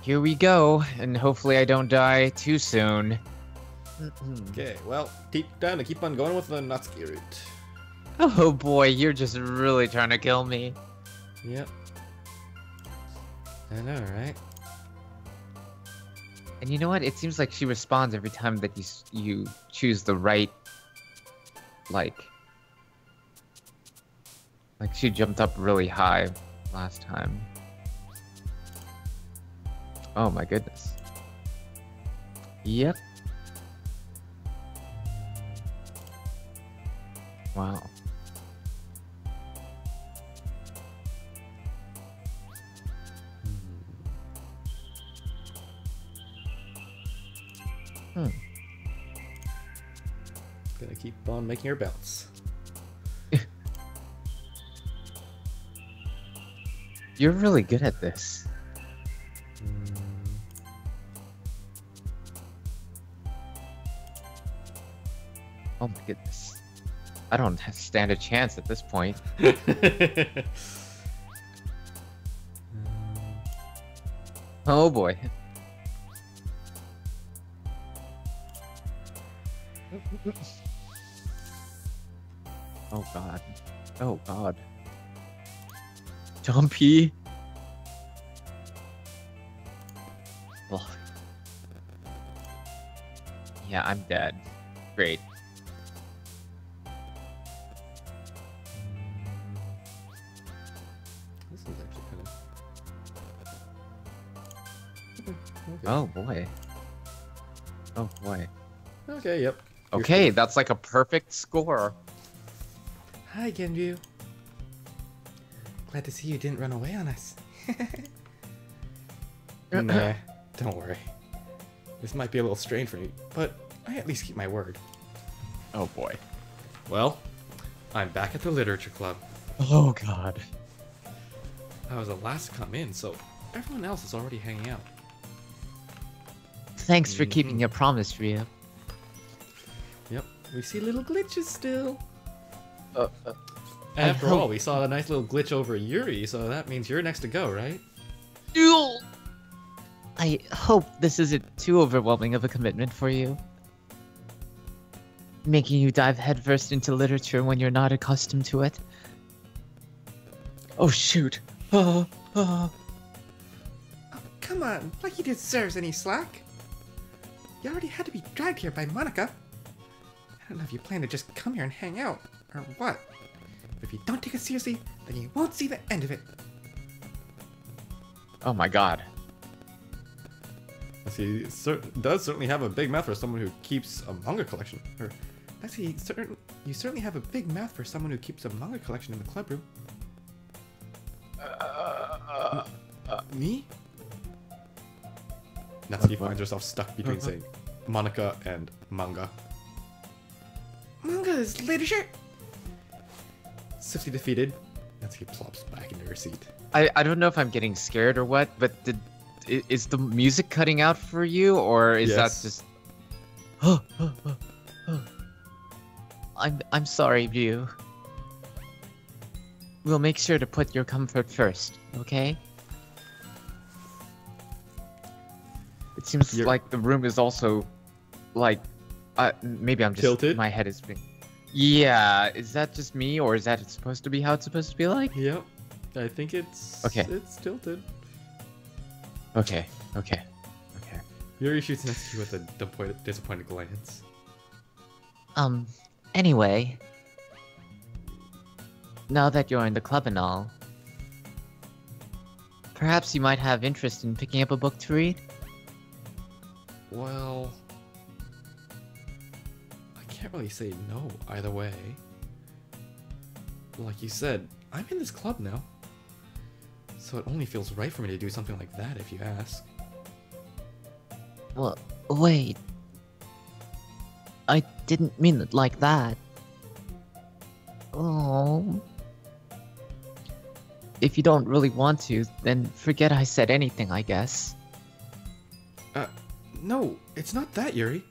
here we go, and hopefully I don't die too soon. Okay, well, time to keep on going with the Natsuki route. Oh boy, you're just really trying to kill me. Yep. I know, right? And you know what? It seems like she responds every time that you choose the right, like she jumped up really high last time. Oh my goodness. Yep. Wow. Gonna keep on making her bounce. You're really good at this. Oh my goodness. I don't stand a chance at this point. Oh boy. Oh god. Oh god. Jumpy. Oh. Yeah, I'm dead. Great. This is actually kind of... Okay. Oh boy. Oh boy. Okay, yep. Okay, that's like a perfect score. Hi, Genju. Glad to see you didn't run away on us. Nah, don't worry. This might be a little strange for me, but I at least keep my word. Oh boy. Well, I'm back at the literature club. Oh god. I was the last to come in, so everyone else is already hanging out. Thanks for keeping your promise, Rhea. Yep, we see little glitches still. Uh, After all, we saw a nice little glitch over Yuri, so that means you're next to go, right? I hope this isn't too overwhelming of a commitment for you. Making you dive headfirst into literature when you're not accustomed to it. Oh shoot. Oh, come on, like he deserves any slack. You already had to be dragged here by Monica. I don't know if you plan to just come here and hang out, or what. But if you don't take it seriously, then you won't see the end of it. Oh my god. He does certainly have a big mouth for someone who keeps a manga collection. Or, actually, you certainly have a big mouth for someone who keeps a manga collection in the club room. Me? Natsuki finds herself stuck between saying Monica and manga. Manga is literature? Swiftly defeated, Natsuki plops back into her seat. I don't know if I'm getting scared or what, but is the music cutting out for you, or is that just... I'm sorry, Ryu. We'll make sure to put your comfort first, okay? It seems like the room is also, like, maybe I'm just... tilted? My head is being... Yeah, is that just me, or is that supposed to be how it's supposed to be like? Yep, I think it's... Okay. It's tilted. Okay. Yuri shoots next to you with a disappointed glance. Anyway... Now that you're in the club and all... Perhaps you might have interest in picking up a book to read? Well... I can't really say no either way. Like you said, I'm in this club now. So it only feels right for me to do something like that if you ask. Well, wait. I didn't mean it like that. Oh. If you don't really want to, then forget I said anything, I guess. No, it's not that, Yuri.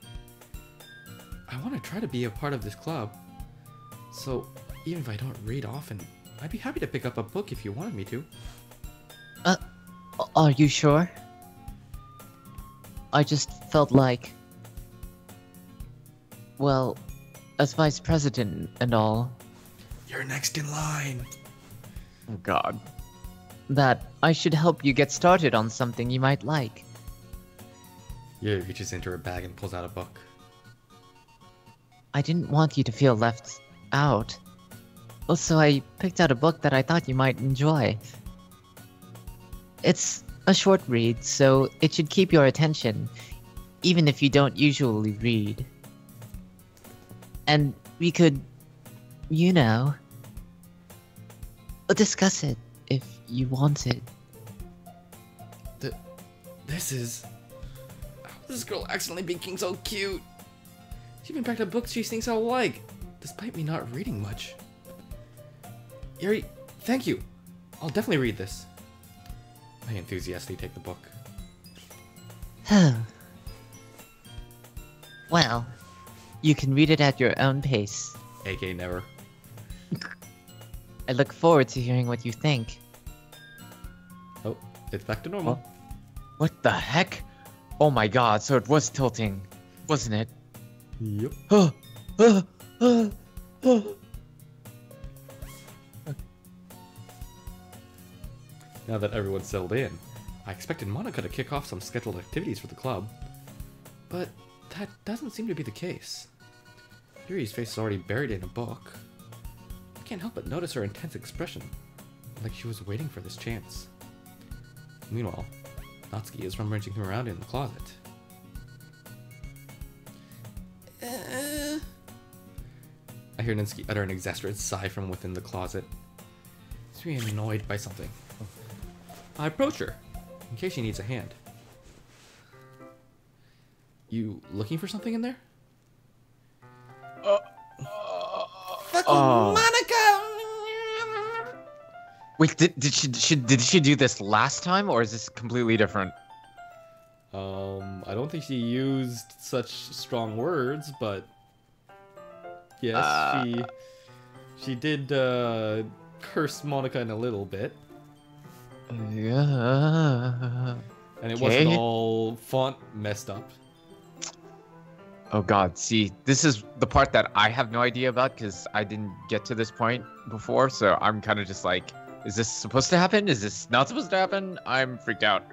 I want to try to be a part of this club. So, even if I don't read often, I'd be happy to pick up a book if you wanted me to. Are you sure? I just felt like... Well, as vice president and all... You're next in line. Oh god. That I should help you get started on something you might like. Yuri reaches into her bag and pulls out a book. I didn't want you to feel left out. Also, I picked out a book that I thought you might enjoy. It's a short read, so it should keep your attention, even if you don't usually read. And we could, you know, discuss it if you wanted. This is... How is this girl accidentally being so cute? She even picked up books she thinks I'll like, despite me not reading much. Yuri, thank you. I'll definitely read this. I enthusiastically take the book. Well, you can read it at your own pace. AK never. I look forward to hearing what you think. Oh, it's back to normal. What the heck? Oh my god, so it was tilting, wasn't it? Yep. Now that everyone's settled in, I expected Monica to kick off some scheduled activities for the club. But that doesn't seem to be the case. Yuri's face is already buried in a book. I can't help but notice her intense expression, like she was waiting for this chance. Meanwhile, Natsuki is rummaging around in the closet. I hear Natsuki utter an exasperated sigh from within the closet. She's being annoyed by something. I approach her, in case she needs a hand. You looking for something in there? Fucking Monica! Wait, did she do this last time, or is this completely different? I don't think she used such strong words, but yes, she did curse Monica in a little bit. Yeah. And it wasn't all font messed up. Oh god, see, this is the part that I have no idea about because I didn't get to this point before, so I'm kind of just like, is this supposed to happen? Is this not supposed to happen? I'm freaked out.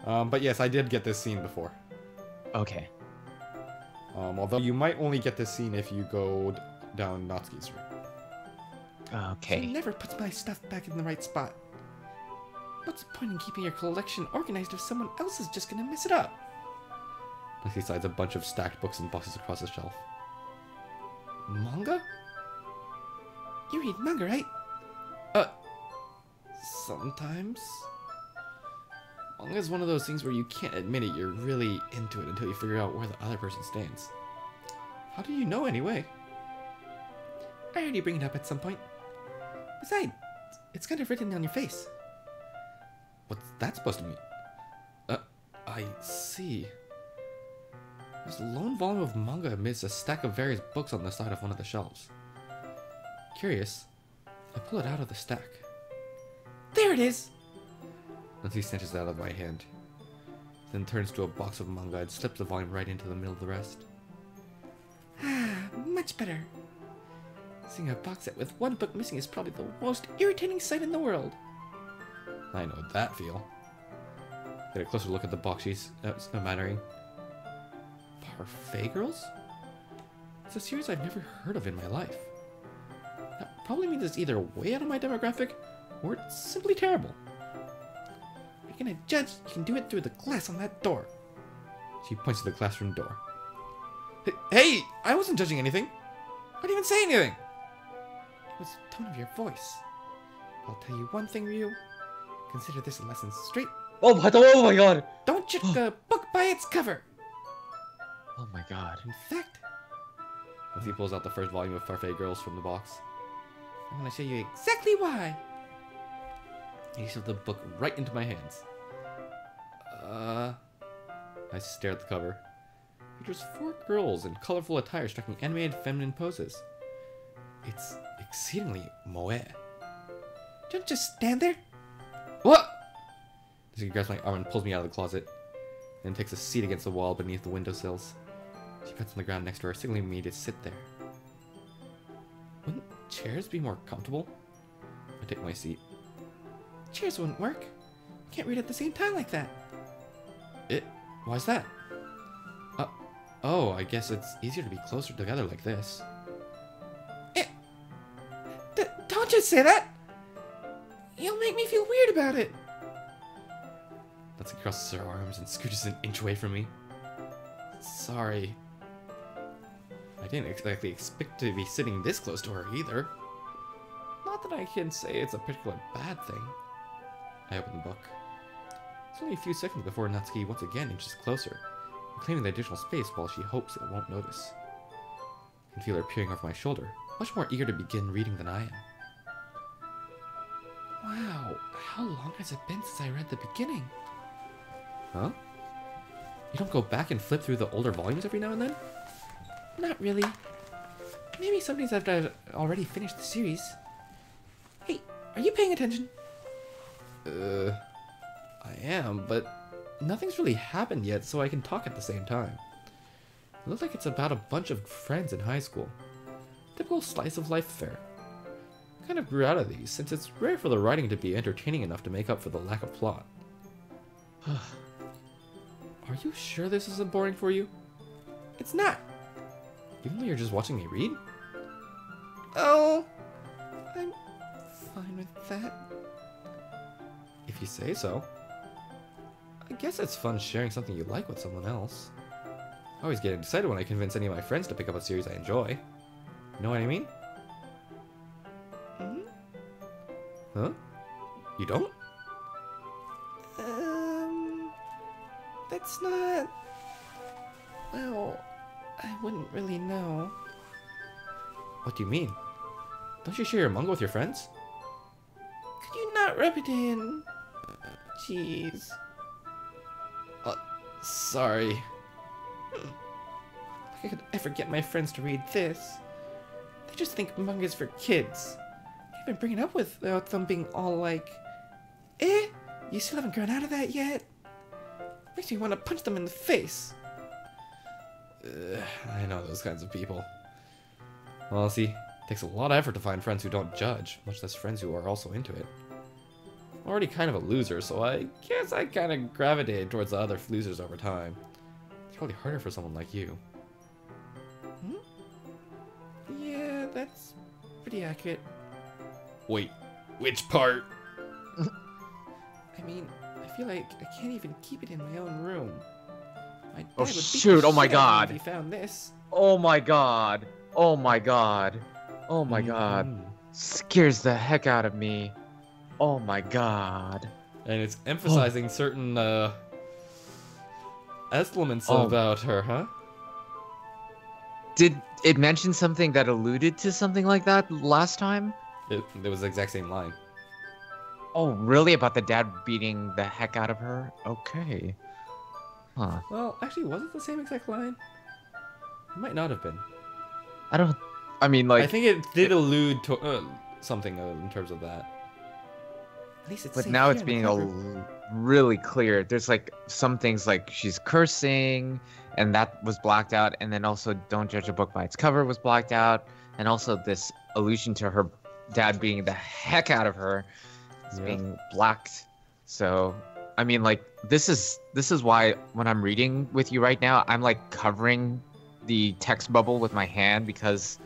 But yes, I did get this scene before. Okay. Although you might only get this scene if you go down Natsuki's route. Okay. She never puts my stuff back in the right spot. What's the point in keeping your collection organized if someone else is just gonna mess it up? Natsuki slides a bunch of stacked books and boxes across the shelf. Manga? You read manga, right? Sometimes. Manga is one of those things where you can't admit it, you're really into it until you figure out where the other person stands. How do you know anyway? I heard you bring it up at some point. Besides, it's kind of written on your face. What's that supposed to mean? I see. There's a lone volume of manga amidst a stack of various books on the side of one of the shelves. Curious, I pull it out of the stack. There it is! Nancy snatches it out of my hand, then turns to a box of manga and slips the volume right into the middle of the rest. Ah, much better. Seeing a box set with one book missing is probably the most irritating sight in the world. I know that feel. Get a closer look at the box she's mattering. Parfait Girls? It's a series I've never heard of in my life. That probably means it's either way out of my demographic, or it's simply terrible. If you're gonna judge, you can do it through the glass on that door. She points to the classroom door. Hey! I wasn't judging anything! I didn't even say anything! It was the tone of your voice. I'll tell you one thing, Ryu. Consider this a lesson straight. Oh my god! Don't judge a book by its cover! Oh my god. In fact, as he pulls out the first volume of Parfait Girls from the box, I'm gonna show you exactly why. He shoved the book right into my hands. I stare at the cover. Features 4 girls in colorful attire striking animated feminine poses. It's exceedingly moe. Don't just stand there. What? He grabs my arm and pulls me out of the closet. and takes a seat against the wall beneath the windowsills. She puts on the ground next to her, signaling me to sit there. Wouldn't chairs be more comfortable? I take my seat. Chairs wouldn't work. Can't read at the same time like that. Why's that? Oh, I guess it's easier to be closer together like this. Don't just say that! You'll make me feel weird about it. Natsuki crosses her arms and scooches an inch away from me. Sorry. I didn't exactly expect to be sitting this close to her either. Not that I can say it's a particular bad thing. I open the book. It's only a few seconds before Natsuki once again inches closer, claiming the additional space while she hopes it won't notice. I can feel her peering over my shoulder, much more eager to begin reading than I am. Wow, how long has it been since I read the beginning? Huh? You don't go back and flip through the older volumes every now and then? Not really. Maybe some days after I've already finished the series. Hey, are you paying attention? I am, but nothing's really happened yet, so I can talk at the same time. It looks like it's about a bunch of friends in high school. Typical slice of life affair. Kind of grew out of these, since it's rare for the writing to be entertaining enough to make up for the lack of plot. Are you sure this isn't boring for you? It's not. Even though you're just watching me read? Oh, I'm fine with that. If you say so. I guess it's fun sharing something you like with someone else. I always get excited when I convince any of my friends to pick up a series I enjoy. You know what I mean? Huh? You don't? That's not... Well, I wouldn't really know. What do you mean? Don't you share your manga with your friends? Could you not rub it in? Jeez. Sorry. Like I could ever get my friends to read this. They just think manga's for kids. I've been bringing up without them being all like, you still haven't grown out of that yet? Makes me want to punch them in the face. I know those kinds of people. Well, see, it takes a lot of effort to find friends who don't judge, much less friends who are also into it. I'm already kind of a loser, so I guess I kind of gravitated towards the other losers over time. It's probably harder for someone like you. Yeah, that's pretty accurate. Wait, which part? I mean, I feel like I can't even keep it in my own room. My dad would beat the shoot, oh my shit out of god. me if he found this. Oh my god. Oh my god. Oh my god. Scares the heck out of me. Oh my god. And it's emphasizing certain elements about her, huh? Did it mention something that alluded to something like that last time? It was the exact same line. Oh, really? About the dad beating the heck out of her? Okay. Huh. Well, actually, was it the same exact line? It might not have been. I mean, like... I think it did allude to something in terms of that. At least it's but now it's being really clear. There's like some things like she's cursing, and that was blacked out, and then also don't judge a book by its cover was blacked out, and also this allusion to her dad beating the heck out of her is being blacked. So, I mean, like this is why when I'm reading with you right now, I'm like covering the text bubble with my hand because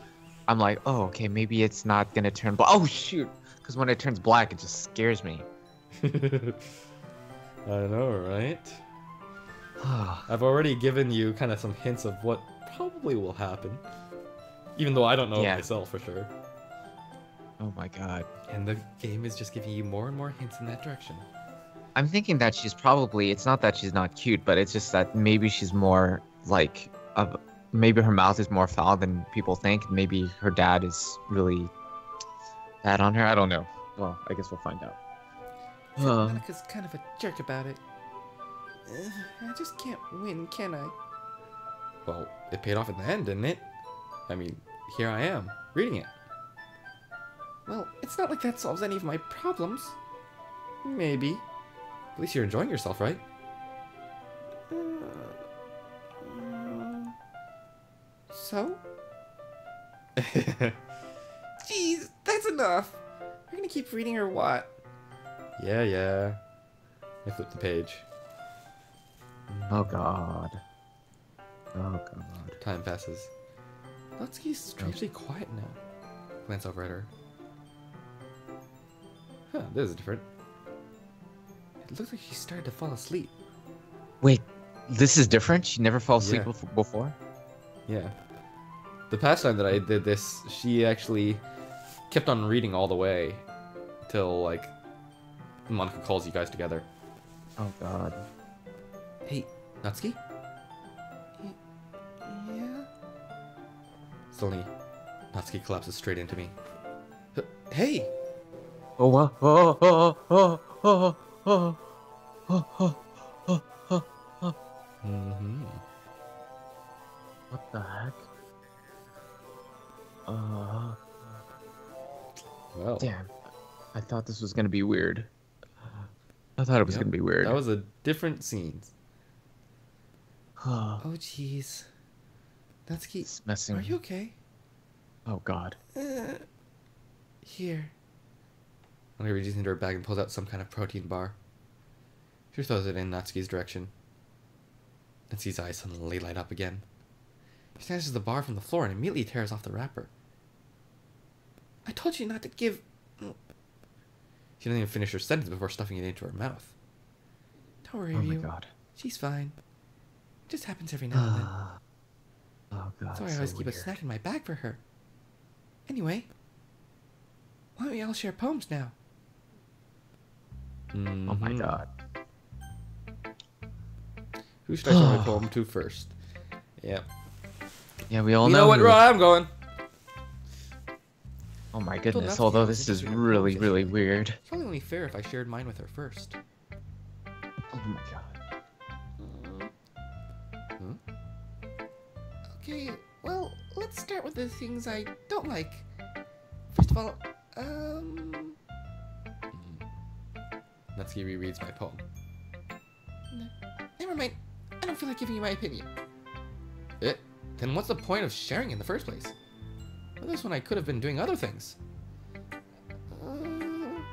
I'm like, oh, okay, maybe it's not gonna turn black. Oh shoot! Because when it turns black, it just scares me. I know, right? I've already given you kind of some hints of what probably will happen. Even though I don't know myself for sure. Oh my god. And the game is just giving you more and more hints in that direction. I'm thinking that she's probably, it's not that she's not cute, but it's just that maybe she's more like, maybe her mouth is more foul than people think. Maybe her dad is really bad on her. I don't know. Well, I guess we'll find out. Monica's kind of a jerk about it. I just can't win, can I? Well, it paid off in the end, didn't it? I mean, here I am, reading it. Well, it's not like that solves any of my problems. Maybe. At least you're enjoying yourself, right? So? Jeez, that's enough. You're gonna keep reading or what? Yeah. I flip the page. Oh god. Oh god. Time passes. Natsuki's strangely quiet now. Glance over at her. Huh, this is different. It looks like she started to fall asleep. Wait, this is different? She never fell asleep before? Yeah. The past time that I did this, she actually kept on reading all the way till, like, Monica calls you guys together. Oh god. Hey, Natsuki? Yeah? Suddenly, Natsuki collapses straight into me. Hey! Oh, Mm-hmm. What the heck? Well. Damn. I thought this was gonna be weird. I thought it was gonna be weird. That was a different scene. Oh, jeez. Natsuki, it's messing. are you okay? Oh god. Here. Monica reaches into her bag and pulls out some kind of protein bar. She throws it in Natsuki's direction. Natsuki's eyes suddenly light up again. She snatches the bar from the floor and immediately tears off the wrapper. I told you not to give... She doesn't even finish her sentence before stuffing it into her mouth. Don't worry, Oh my god. She's fine. It just happens every now and then. Oh god. That's why I always keep a snack in my bag for her. Anyway, why don't we all share poems now? Oh my god. Who should I show my poem to first? Yep. Yeah, we all You know what row I'm going. Oh my goodness, although this is really, really weird. It's probably only fair if I shared mine with her first. Oh my god. Okay, well, let's start with the things I don't like. First of all, Natsuki rereads my poem. Never mind. I don't feel like giving you my opinion. Then what's the point of sharing in the first place? With this one, I could have been doing other things. In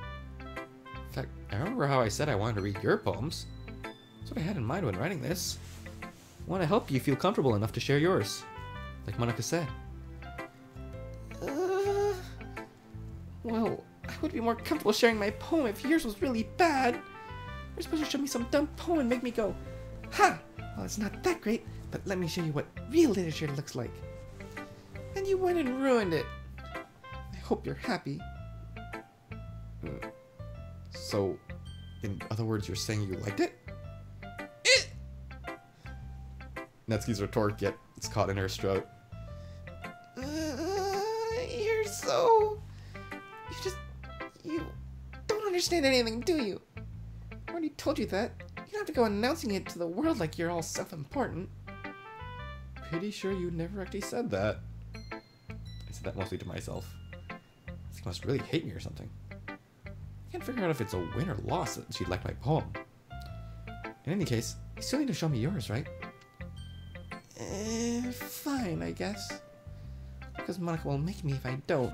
fact, I remember how I said I wanted to read your poems. That's what I had in mind when writing this. I want to help you feel comfortable enough to share yours, like Monica said. Well, I would be more comfortable sharing my poem if yours was really bad. You're supposed to show me some dumb poem and make me go, ha! Well, it's not that great, but let me show you what real literature looks like. And you went and ruined it. I hope you're happy. So, in other words, you're saying you liked it? Natsuki's retort gets caught in her throat. You're so... You don't understand anything, do you? I already told you that. You don't have to go announcing it to the world like you're all self-important. Pretty sure you never actually said that. I said that mostly to myself. She must really hate me or something. I can't figure out if it's a win or loss that she liked my poem. In any case, you still need to show me yours, right? Fine, I guess. Because Monica will make me if I don't.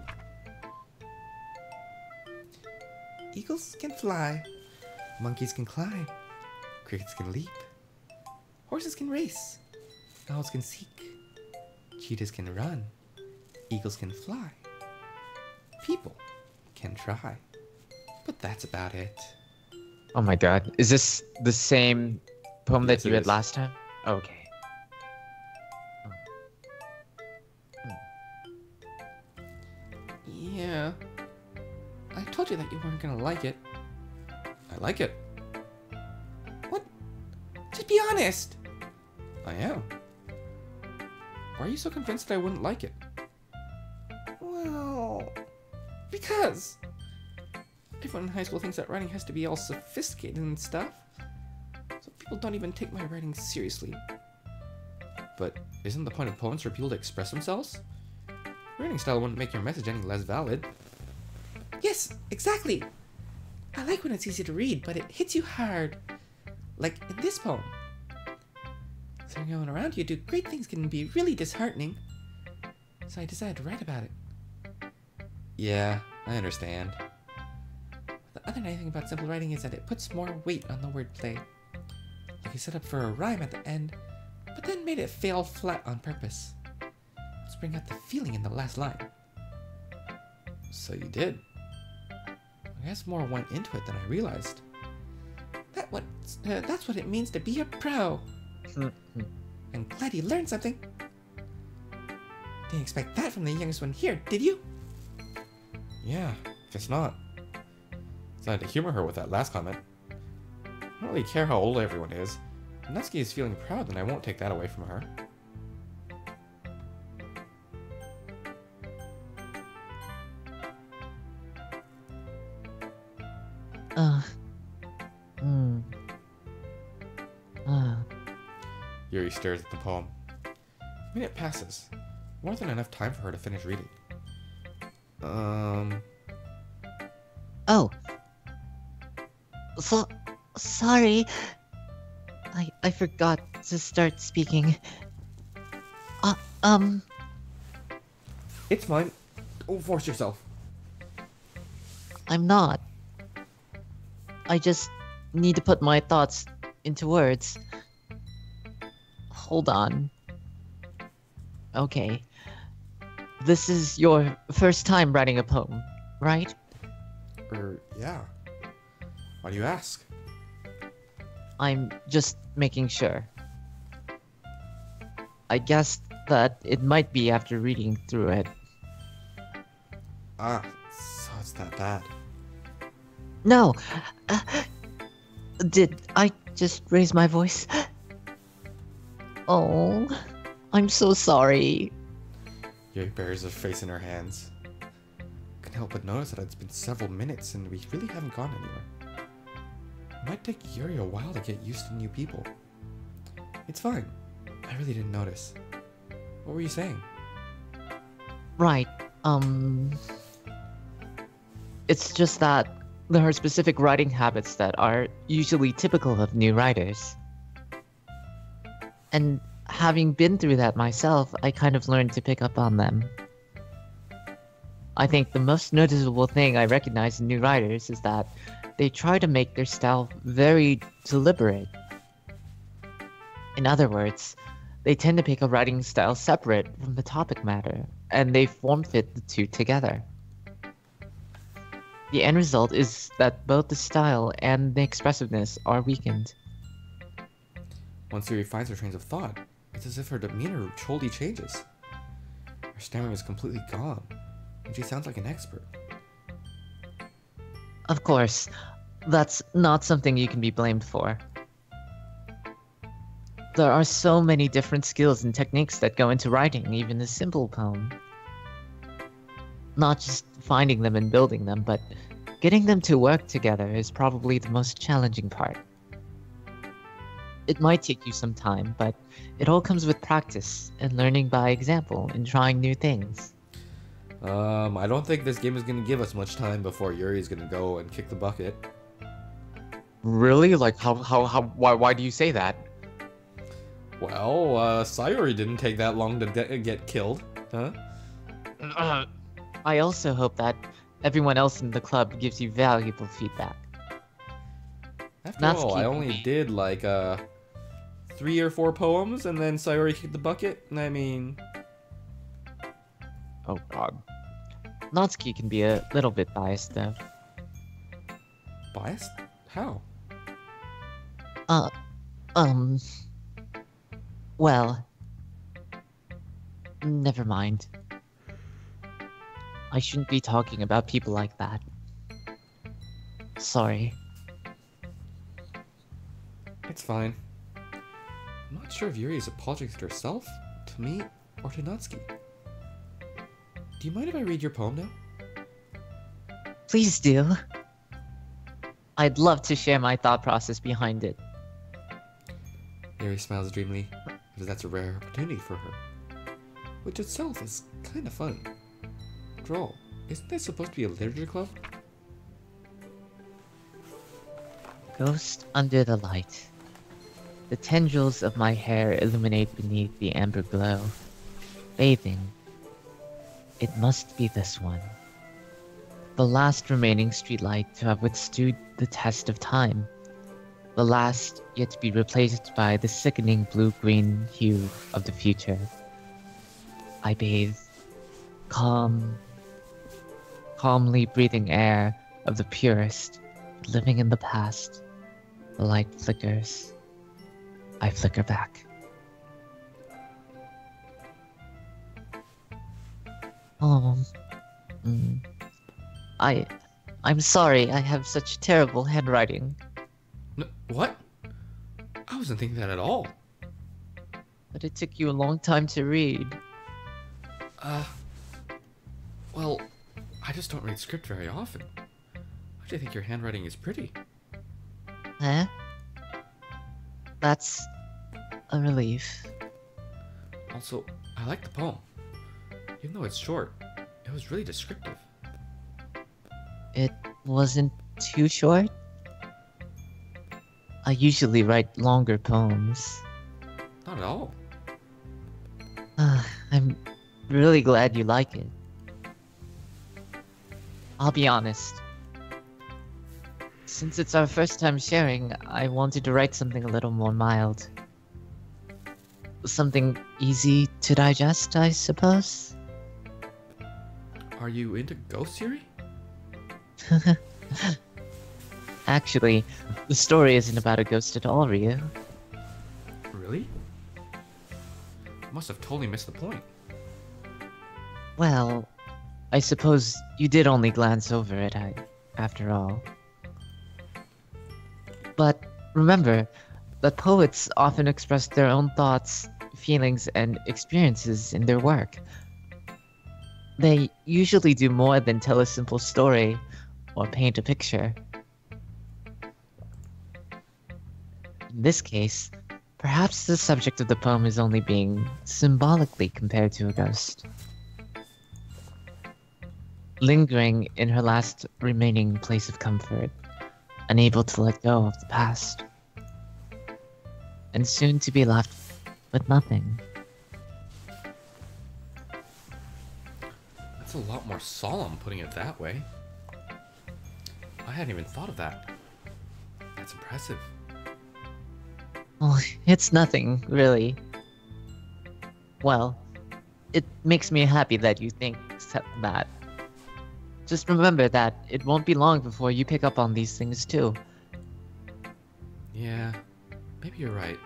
Eagles can fly. Monkeys can climb. Crickets can leap. Horses can race. Owls can seek. Cheetahs can run. Eagles can fly. People can try. But that's about it. Oh my god. Is this the same poem Yes, that you it had is. last time? Okay. Yeah. I told you that you weren't gonna like it. I like it. What? Just be honest! I am. Why are you so convinced that I wouldn't like it? Well... because... everyone in high school thinks that writing has to be all sophisticated and stuff. So people don't even take my writing seriously. But isn't the point of poems for people to express themselves? Writing style wouldn't make your message any less valid. Yes, exactly. I like when it's easy to read, but it hits you hard. Like in this poem. So everyone around you do great things can be really disheartening. so I decided to write about it. Yeah, I understand. The other nice thing about simple writing is that it puts more weight on the wordplay. Like you set up for a rhyme at the end, but then made it fail flat on purpose. Let's bring out the feeling in the last line. So you did. I guess more went into it than I realized. That's what it means to be a pro. I'm glad you learned something. Didn't expect that from the youngest one here, did you? Yeah, guess not. Decided to humor her with that last comment. I don't really care how old everyone is. If Natsuki is feeling proud, then I won't take that away from her. Yuri stares at the poem. A minute passes. More than enough time for her to finish reading. Oh. Sorry. I forgot to start speaking. It's fine. Don't force yourself. I'm not. I just need to put my thoughts into words. Hold on. Okay. This is your first time writing a poem, right? Yeah. Why do you ask? I'm just making sure. I guessed that it might be after reading through it. Ah, so it's that bad. No! Did I just raise my voice? Oh, I'm so sorry. Yuri buries her face in her hands. Couldn't help but notice that it's been several minutes and we really haven't gone anywhere. It might take Yuri a while to get used to new people. It's fine. I really didn't notice. What were you saying? Right, it's just that there are specific writing habits that are usually typical of new writers. And having been through that myself, I kind of learned to pick up on them. I think the most noticeable thing I recognize in new writers is that they try to make their style very deliberate. In other words, they tend to pick a writing style separate from the topic matter, and they form-fit the two together. The end result is that both the style and the expressiveness are weakened. Once Yuri finds her trains of thought, it's as if her demeanor totally changes. Her stammering is completely gone, and she sounds like an expert. Of course, that's not something you can be blamed for. There are so many different skills and techniques that go into writing even a simple poem. Not just finding them and building them, but getting them to work together is probably the most challenging part. It might take you some time, but it all comes with practice and learning by example and trying new things. I don't think this game is going to give us much time before Yuri's going to go and kick the bucket. Really? Like, why do you say that? Well, Sayori didn't take that long to get killed, huh? I also hope that everyone else in the club gives you valuable feedback. After all, I only did like 3 or 4 poems, and then Sayori kicked the bucket. I mean, Oh god. Natsuki can be a little bit biased, though. biased? How? Well, never mind. I shouldn't be talking about people like that. Sorry. It's fine. I'm not sure if Yuri is apologizing to herself, to me, or to Natsuki. Do you mind if I read your poem now? Please do. I'd love to share my thought process behind it. Yuri smiles dreamily, because that's a rare opportunity for her. Which itself is kind of fun. After all, isn't this supposed to be a literature club? Ghost under the light. The tendrils of my hair illuminate beneath the amber glow, bathing It must be this one. The last remaining streetlight to have withstood the test of time. The last yet to be replaced by the sickening blue-green hue of the future. I bathe, calmly breathing air of the purest, living in the past. The light flickers. I flicker back. Oh, I'm sorry I have such terrible handwriting. What? I wasn't thinking that at all. But it took you a long time to read. Well, I just don't read script very often. Actually, I think your handwriting is pretty. Huh? That's a relief. Also, I like the poem. Even though it's short, it was really descriptive. It wasn't too short? I usually write longer poems. Not at all. I'm really glad you like it. I'll be honest. Since it's our first time sharing, I wanted to write something a little more mild. Something easy to digest, I suppose? Are you into ghost theory? Actually, the story isn't about a ghost at all, Ryu. Really? Must have totally missed the point. Well, I suppose you did only glance over it, after all. But remember that poets often express their own thoughts, feelings, and experiences in their work. They usually do more than tell a simple story or paint a picture. In this case, perhaps the subject of the poem is only being symbolically compared to a ghost. Lingering in her last remaining place of comfort, unable to let go of the past. And soon to be left with nothing. That's a lot more solemn putting it that way. I hadn't even thought of that. That's impressive. Well, it's nothing, really. Well, it makes me happy that you think that. Just remember that it won't be long before you pick up on these things too. Yeah, maybe you're right.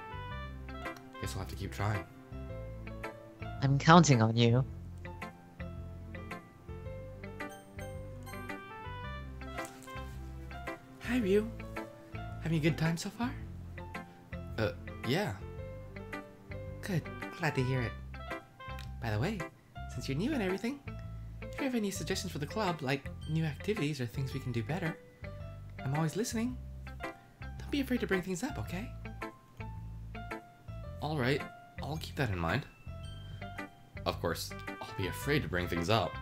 Guess I'll have to keep trying. I'm counting on you. Hi, Ryu. Having a good time so far? Yeah. Good. Glad to hear it. By the way, since you're new and everything, if you have any suggestions for the club, like new activities or things we can do better, I'm always listening. Don't be afraid to bring things up, okay? Alright, I'll keep that in mind. Of course, I'll be afraid to bring things up.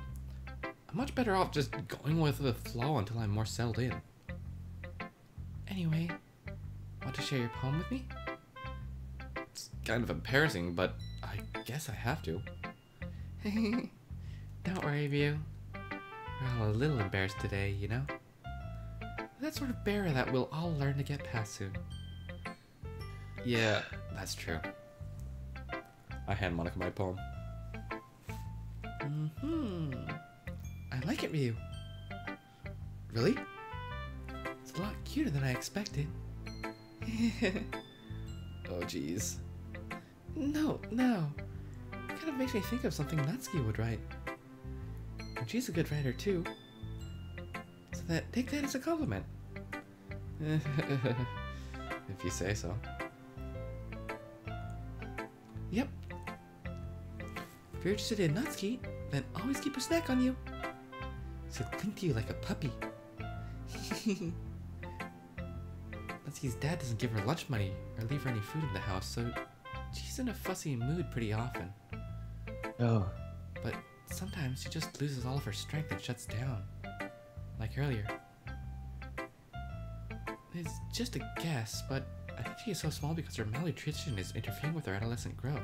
I'm much better off just going with the flow until I'm more settled in. Anyway, want to share your poem with me? It's kind of embarrassing, but I guess I have to. Don't worry, Ryu. We're all a little embarrassed today, you know? That sort of barrier that we'll all learn to get past soon. Yeah, that's true. I hand Monica my poem. I like it, Ryu. Really? It's a lot cuter than I expected. Oh, jeez. No. It kind of makes me think of something Natsuki would write. And she's a good writer, too. So take that as a compliment. If you say so. Yep. If you're interested in Natsuki, then always keep a snack on you. She'll cling to you like a puppy. Natsuki's dad doesn't give her lunch money or leave her any food in the house, so she's in a fussy mood pretty often. Oh. But sometimes she just loses all of her strength and shuts down. Like earlier. It's just a guess, but I think she is so small because her malnutrition is interfering with her adolescent growth.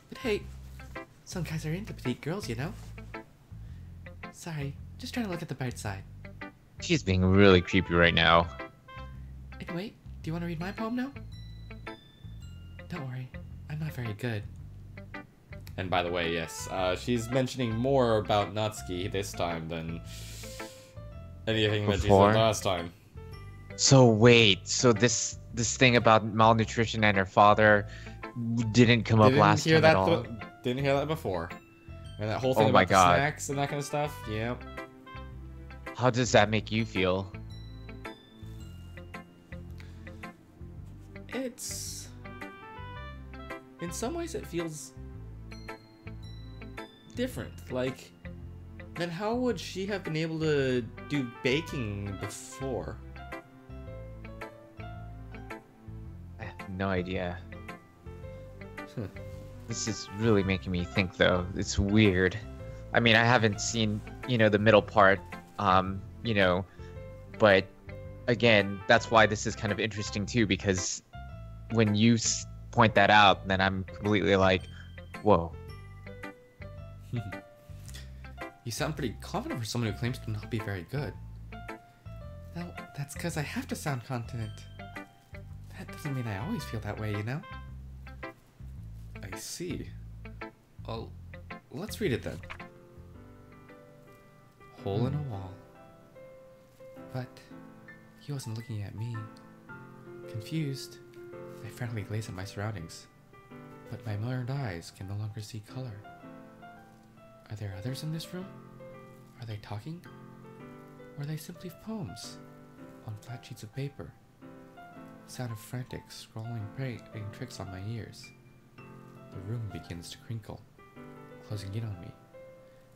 But hey, Some guys are into petite girls, you know? Sorry, just trying to look at the bright side. She's being really creepy right now. Anyway, do you want to read my poem now? Don't worry, I'm not very good. And by the way, yes, she's mentioning more about Natsuki this time than anything that she said last time. So wait, so this thing about malnutrition and her father didn't come up last time at all? Didn't hear that before. And that whole thing about the snacks and that kind of stuff, yeah. How does that make you feel? It's... in some ways it feels... different. Like, then how would she have been able to do baking before? I have no idea. This is really making me think, though. It's weird. I mean, I haven't seen, the middle part, but again, that's why this is kind of interesting, too, because when you point that out, then I'm completely like, whoa. You sound pretty confident for someone who claims to not be very good. No, that's because I have to sound confident. That doesn't mean I always feel that way, you know? I see. Well, let's read it then. Hole in a wall. But he wasn't looking at me. Confused, I frantically glaze at my surroundings. But my learned eyes can no longer see color. Are there others in this room? Are they talking? Or are they simply poems on flat sheets of paper? Sound of frantic, scrolling, playing tricks on my ears. The room begins to crinkle, closing in on me.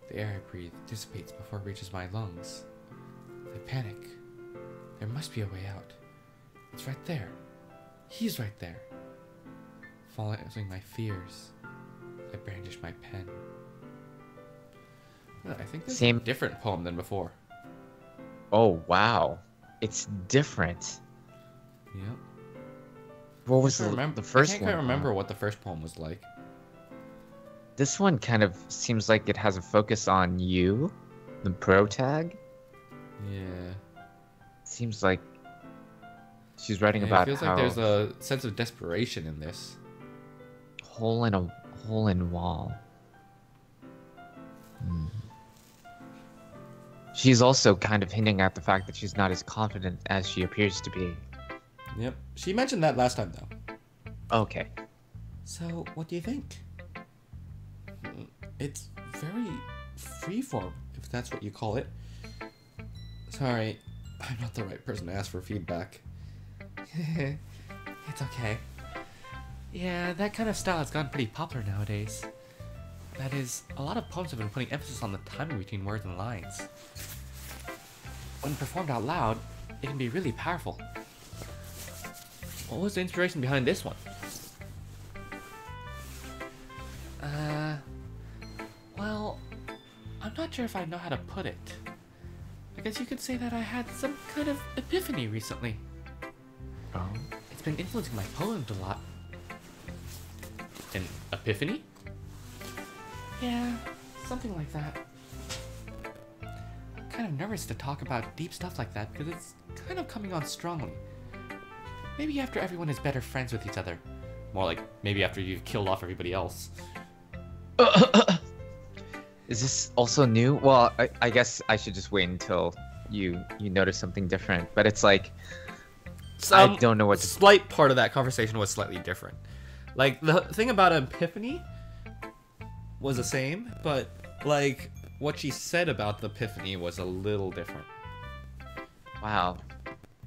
The air I breathe dissipates before it reaches my lungs. I panic. There must be a way out. It's right there. He's right there. Following my fears, I brandish my pen. Well, I think this is a different poem than before. Oh, wow. It's different. Yep. What was the first one? I can't quite remember what the first poem was like. This one kind of seems like it has a focus on you, the pro tag. Yeah. Seems like she's writing about how... It feels like there's a sense of desperation in this. Hole in wall. She's also kind of hinting at the fact that she's not as confident as she appears to be. Yep. She mentioned that last time, though. Okay. So, what do you think? It's very freeform, if that's what you call it. Sorry, I'm not the right person to ask for feedback. It's okay. Yeah, that kind of style has gotten pretty popular nowadays. That is, a lot of poems have been putting emphasis on the timing between words and lines. When performed out loud, it can be really powerful. What was the inspiration behind this one? Well, I'm not sure if I know how to put it. I guess you could say that I had some kind of epiphany recently. Oh? It's been influencing my poems a lot. An epiphany? Yeah, something like that. I'm kind of nervous to talk about deep stuff like that because it's kind of coming on strongly. Maybe after everyone is better friends with each other. More like, maybe after you've killed off everybody else. Is this also new? Well, I guess I should just wait until you notice something different. But it's like, I don't know what to... Slight part of that conversation was slightly different. Like, the thing about epiphany was the same, but, like, what she said about the epiphany was a little different. Wow.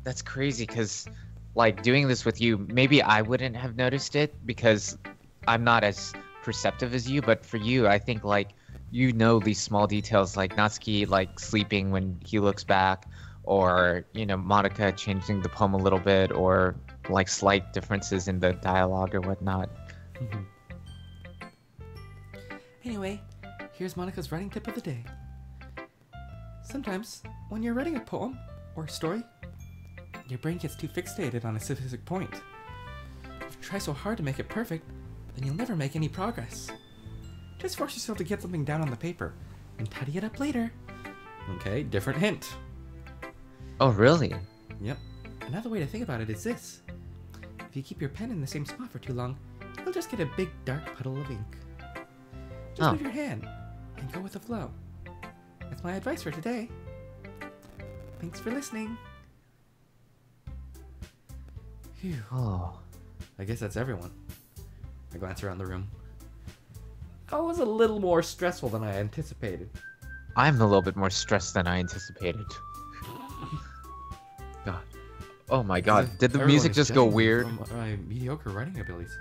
That's crazy, because... like, doing this with you, maybe I wouldn't have noticed it because I'm not as perceptive as you, but for you, I think, like, these small details, like Natsuki, like, sleeping when he looks back, or, Monica changing the poem a little bit, or, like, slight differences in the dialogue or whatnot. Anyway, here's Monica's writing tip of the day. Sometimes, when you're writing a poem or a story, your brain gets too fixated on a specific point. If you try so hard to make it perfect, then you'll never make any progress. Just force yourself to get something down on the paper and tidy it up later. Okay, different hint. Oh, really? Yep. Another way to think about it is this. If you keep your pen in the same spot for too long, you'll just get a big dark puddle of ink. Just move your hand and go with the flow. That's my advice for today. Thanks for listening. Phew. Oh. I guess that's everyone. I glance around the room. That was a little more stressful than I anticipated. I'm a little bit more stressed than I anticipated. God. Oh my god. Did the music just go weird? From my mediocre writing abilities.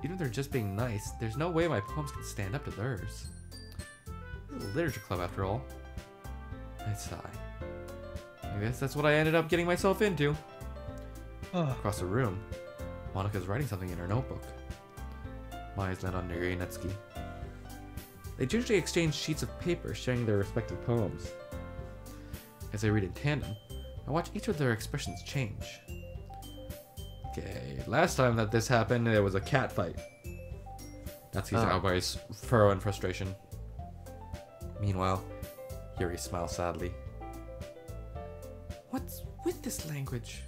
Even if they're just being nice, there's no way my poems can stand up to theirs. This is a literature club after all. I sigh. I guess that's what I ended up getting myself into. Across the room, Monika's writing something in her notebook. Maya's land on Neri and Netsuki. They gingerly exchange sheets of paper sharing their respective poems. As they read in tandem, I watch each of their expressions change. Okay, last time that this happened, there was a cat fight. Natsuki's eyes furrow in frustration. Meanwhile, Yuri smiles sadly. What's with this language?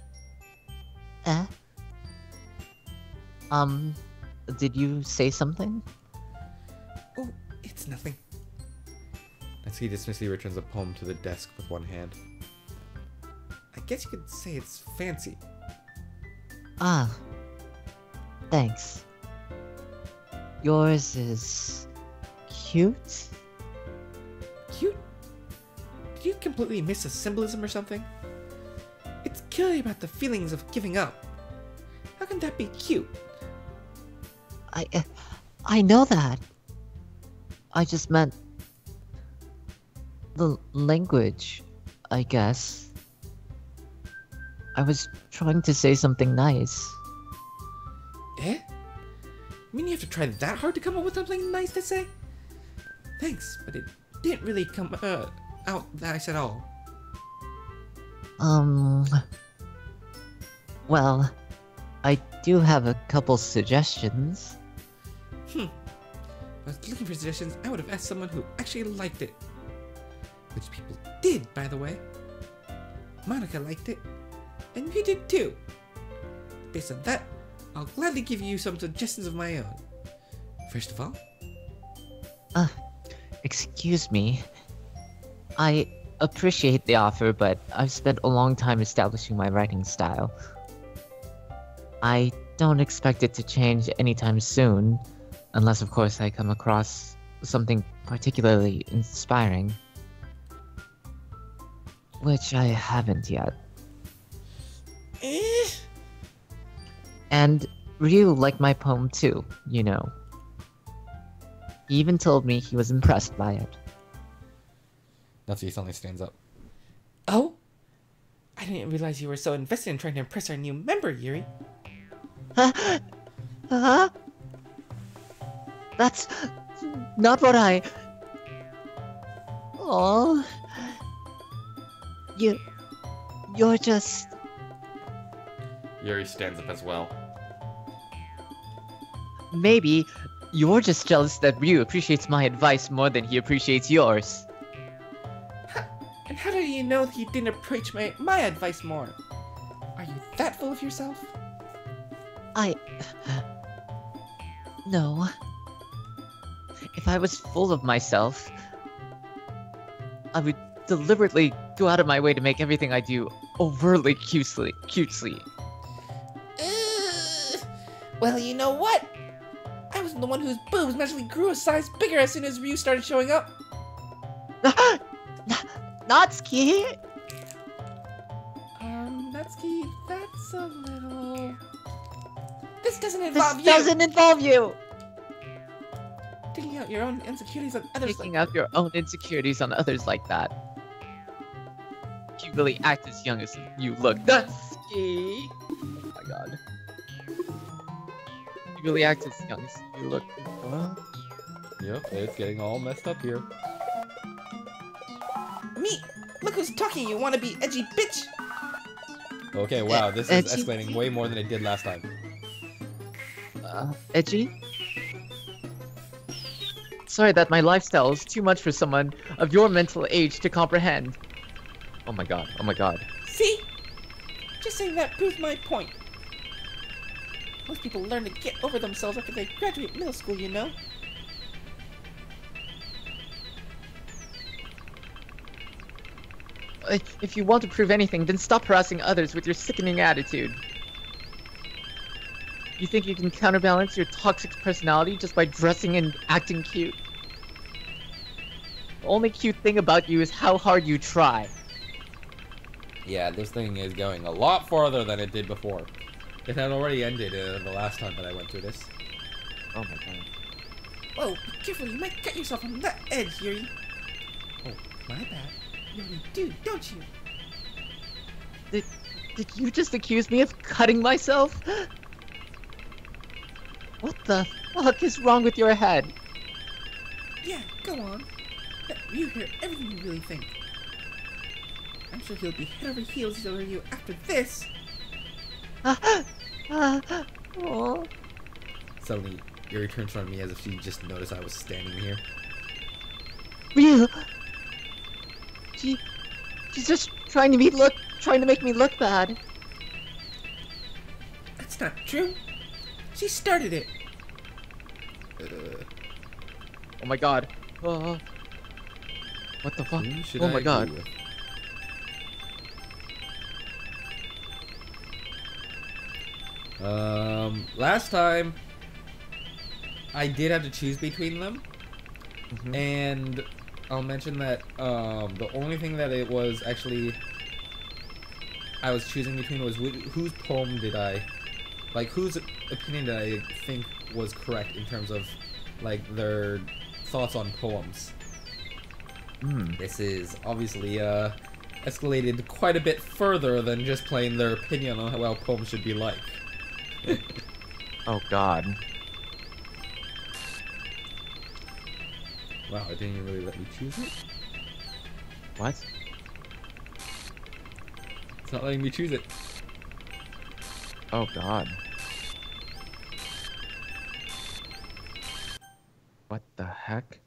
Did you say something? Oh, it's nothing. Natsuki dismissively returns a poem to the desk with one hand. I guess you could say it's fancy. Ah. Thanks. Yours is... cute? Cute? Did you completely miss a symbolism or something? It's clearly about the feelings of giving up. How can that be cute? I know that. I just meant... the language, I guess. I was trying to say something nice. Eh? You mean you have to try that hard to come up with something nice to say? Thanks, but it didn't really come out nice at all. Well, I do have a couple suggestions. If I was looking for suggestions, I would have asked someone who actually liked it. Which people did, by the way. Monica liked it, and you did too. Based on that, I'll gladly give you some suggestions of my own. First of all... Excuse me. I appreciate the offer, but I've spent a long time establishing my writing style. I don't expect it to change anytime soon, unless of course I come across something particularly inspiring. Which I haven't yet. And Ryu liked my poem too, you know. He even told me he was impressed by it. Natsuki suddenly stands up. Oh? I didn't realize you were so invested in trying to impress our new member, Yuri. That's not what I... Oh, you're just... Yuri stands up as well. Maybe you're just jealous that Ryu appreciates my advice more than he appreciates yours. And how do you know that he didn't appreciate my advice more? Are you that full of yourself? No. If I was full of myself, I would deliberately go out of my way to make everything I do overtly cutesy. Well, you know what? I was the one whose boobs magically grew a size bigger as soon as Ryu started showing up. Natsuki! Natsuki, that's a little... This doesn't involve you! This doesn't involve you! Taking out your own insecurities on others. Taking out your own insecurities on others like that. You really act as young as you look. Natsuki! Oh my god. You really act as young as you look. Yep, it's getting all messed up here. Me! Look who's talking, you wanna be edgy bitch! Okay, wow, this is escalating way more than it did last time. Edgy? sorry that my lifestyle is too much for someone of your mental age to comprehend. Oh my god, oh my god. See? Just saying that proves my point. Most people learn to get over themselves after they graduate middle school, you know? If you want to prove anything, then stop harassing others with your sickening attitude. You think you can counterbalance your toxic personality just by dressing and acting cute? The only cute thing about you is how hard you try. Yeah, this thing is going a lot farther than it did before. It had already ended the last time that I went through this. Oh my god. Whoa, be careful, you might cut yourself on that edge, Yuri. Oh, my bad. You already do, don't you? Did you just accuse me of cutting myself? What the fuck is wrong with your head? Yeah, go on. Let Ryu hear everything you really think. I'm sure he'll be head over heels over you after this. Oh. Suddenly, Yuri turns on me as if she just noticed I was standing here. Ryu! She's just trying to make me look bad. That's not true. She started it. Oh my god. What the fuck? Who should Oh I my god. agree with? Last time, I did have to choose between them, and I'll mention that the only thing that it was actually I was choosing between was whose poem did I, like, whose opinion did I think was correct in terms of, like, their thoughts on poems. This is obviously escalated quite a bit further than just playing their opinion on how poems should be like. Oh god. Wow, it didn't even really let me choose it? What? It's not letting me choose it. Oh god. What the heck?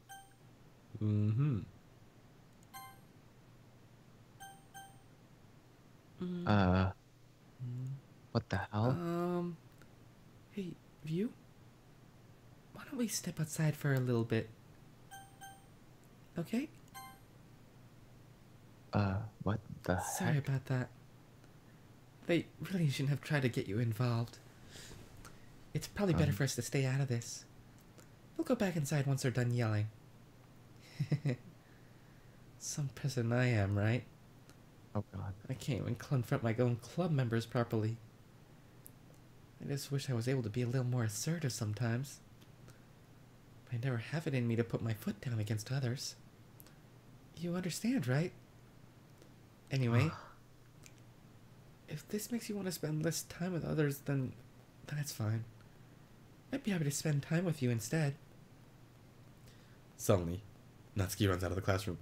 What the hell? Hey, Ryu? Why don't we step outside for a little bit? Okay? What the Sorry heck? about that. They really shouldn't have tried to get you involved. It's probably better for us to stay out of this. We'll go back inside once they're done yelling. Some person I am, right? Oh god. I can't even confront my own club members properly. I just wish I was able to be a little more assertive sometimes. I never have it in me to put my foot down against others. You understand, right? Anyway, if this makes you want to spend less time with others, then it's fine. I'd be happy to spend time with you instead. Suddenly, Natsuki runs out of the classroom.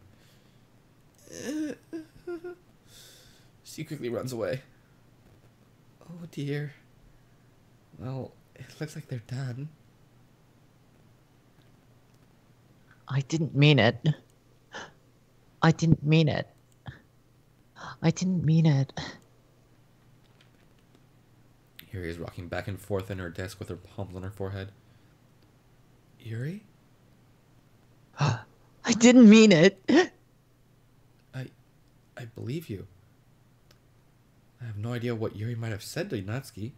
She quickly runs away. Oh dear. Well, it looks like they're done. I didn't mean it. I didn't mean it. I didn't mean it. Yuri is rocking back and forth in her desk with her palms on her forehead. Yuri? I didn't mean it. I believe you. I have no idea what Yuri might have said to Natsuki.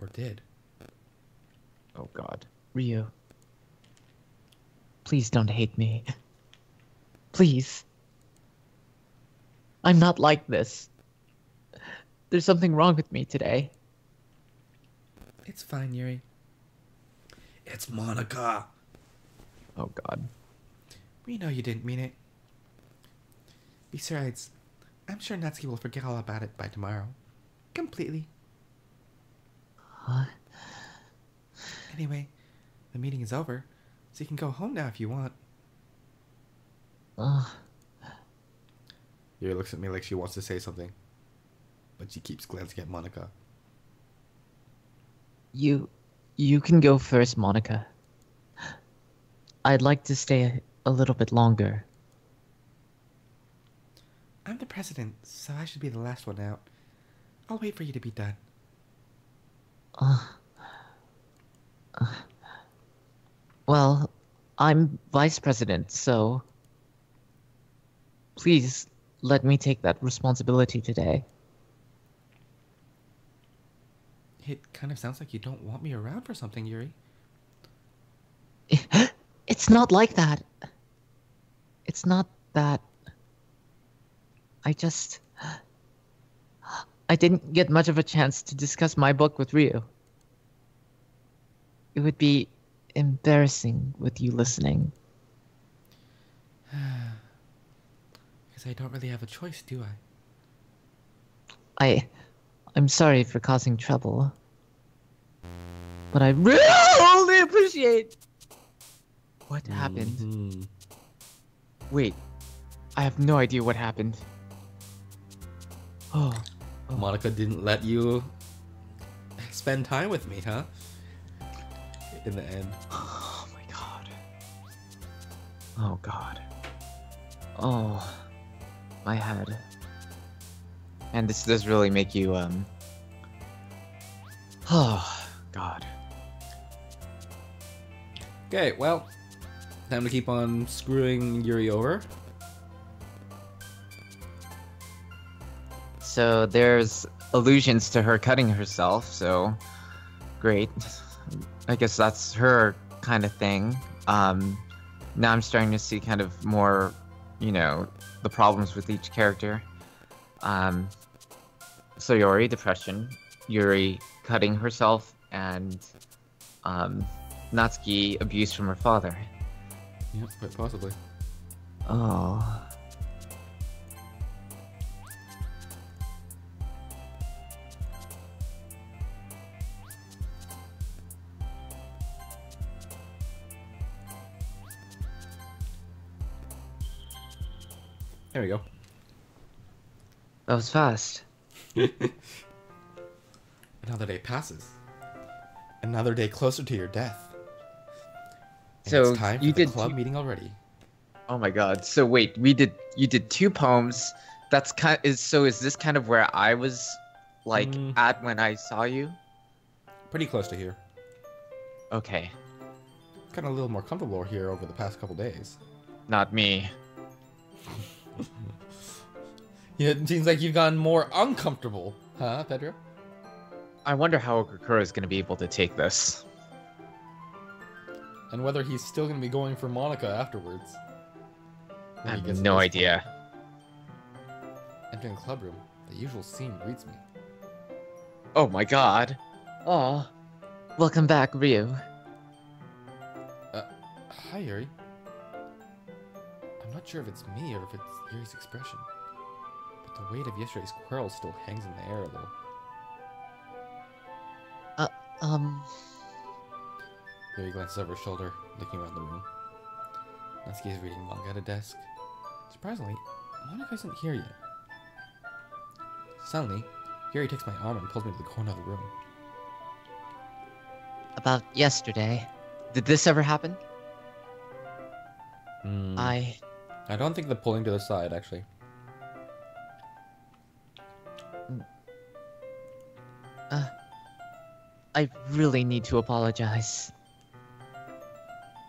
Or did. Oh god. Ryu. Please don't hate me. Please. I'm not like this. There's something wrong with me today. It's fine, Yuri. It's Monica. Oh god. We know you didn't mean it. Besides, I'm sure Natsuki will forget all about it by tomorrow. Completely. Huh? Anyway, the meeting is over, so you can go home now if you want. Yuri looks at me like she wants to say something, but she keeps glancing at Monica. You can go first, Monica. I'd like to stay a little bit longer. I'm the president, so I should be the last one out. I'll wait for you to be done. Well, I'm vice president, so please let me take that responsibility today. It kind of sounds like you don't want me around for something, Yuri. It's not like that. It's not that. I didn't get much of a chance to discuss my book with Ryu. It would be embarrassing with you listening. Because I don't really have a choice, do I? I'm sorry for causing trouble. But I really appreciate what happened. Wait, I have no idea what happened. Oh, Monica didn't let you spend time with me, huh? In the end. Oh my god. Oh god. Oh, my head. And this does really make you, oh, god. Okay, well, time to keep on screwing Yuri over. So there's allusions to her cutting herself, so great. I guess that's her kind of thing. Now I'm starting to see kind of more, you know, the problems with each character. So Yuri, depression. Yuri cutting herself, and Natsuki, abuse from her father. Yeah, quite possibly. Oh. There we go. That was fast. Another day passes. Another day closer to your death. And So it's time for you the did club meeting already. Oh my god. So wait, you did 2 poems. That's is this kind of where I was like at when I saw you? Pretty close to here. Okay. Gotten a little more comfortable here over the past couple days. Not me. Yeah, it seems like you've gotten more uncomfortable, huh, Pedro? I wonder how Okakura is going to be able to take this. And whether he's still going to be going for Monica afterwards. I have no idea. Entering the club room, the usual scene greets me. Oh my god. oh. Welcome back, Ryu. Hi, Yuri. I'm not sure if it's me or if it's Yuri's expression, but the weight of yesterday's quarrel still hangs in the air a little. Yuri glances over her shoulder, looking around the room. Natsuki is reading manga at a desk. Surprisingly, Monica isn't here yet. Suddenly, Yuri takes my arm and pulls me to the corner of the room. About yesterday. Did this ever happen? I don't think the pulling to the side, actually. I really need to apologize.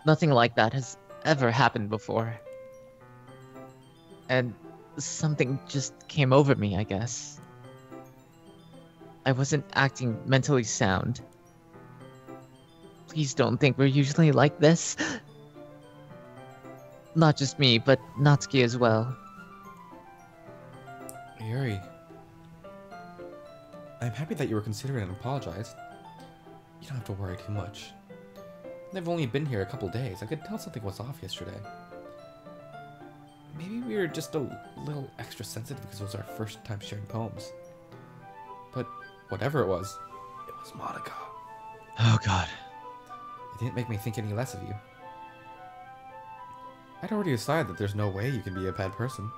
Nothing like that has ever happened before. And something just came over me, I guess. I wasn't acting mentally sound. Please don't think we're usually like this. Not just me, but Natsuki as well. Yuri, I'm happy that you were considerate and apologized. You don't have to worry too much. They've only been here a couple days. I could tell something was off yesterday. Maybe we were just a little extra sensitive because it was our first time sharing poems. But whatever it was Monica. Oh god. It didn't make me think any less of you. I'd already decided that there's no way you can be a bad person.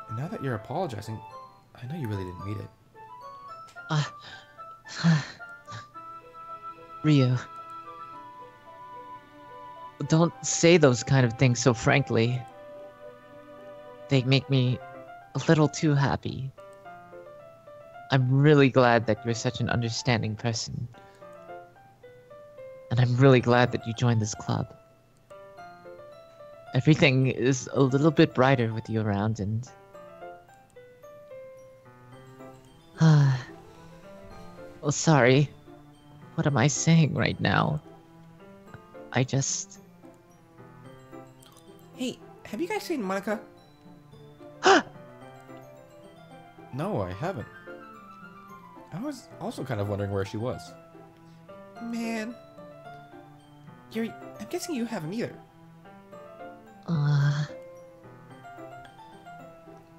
And now that you're apologizing, I know you really didn't mean it. Ryu. Don't say those kind of things so frankly. They make me a little too happy. I'm really glad that you're such an understanding person. And I'm really glad that you joined this club. Everything is a little bit brighter with you around, and... well, sorry. What am I saying right now? I just... Hey, have you guys seen Monica? No, I haven't. I was also kind of wondering where she was. Man. Yuri, I'm guessing you haven't either.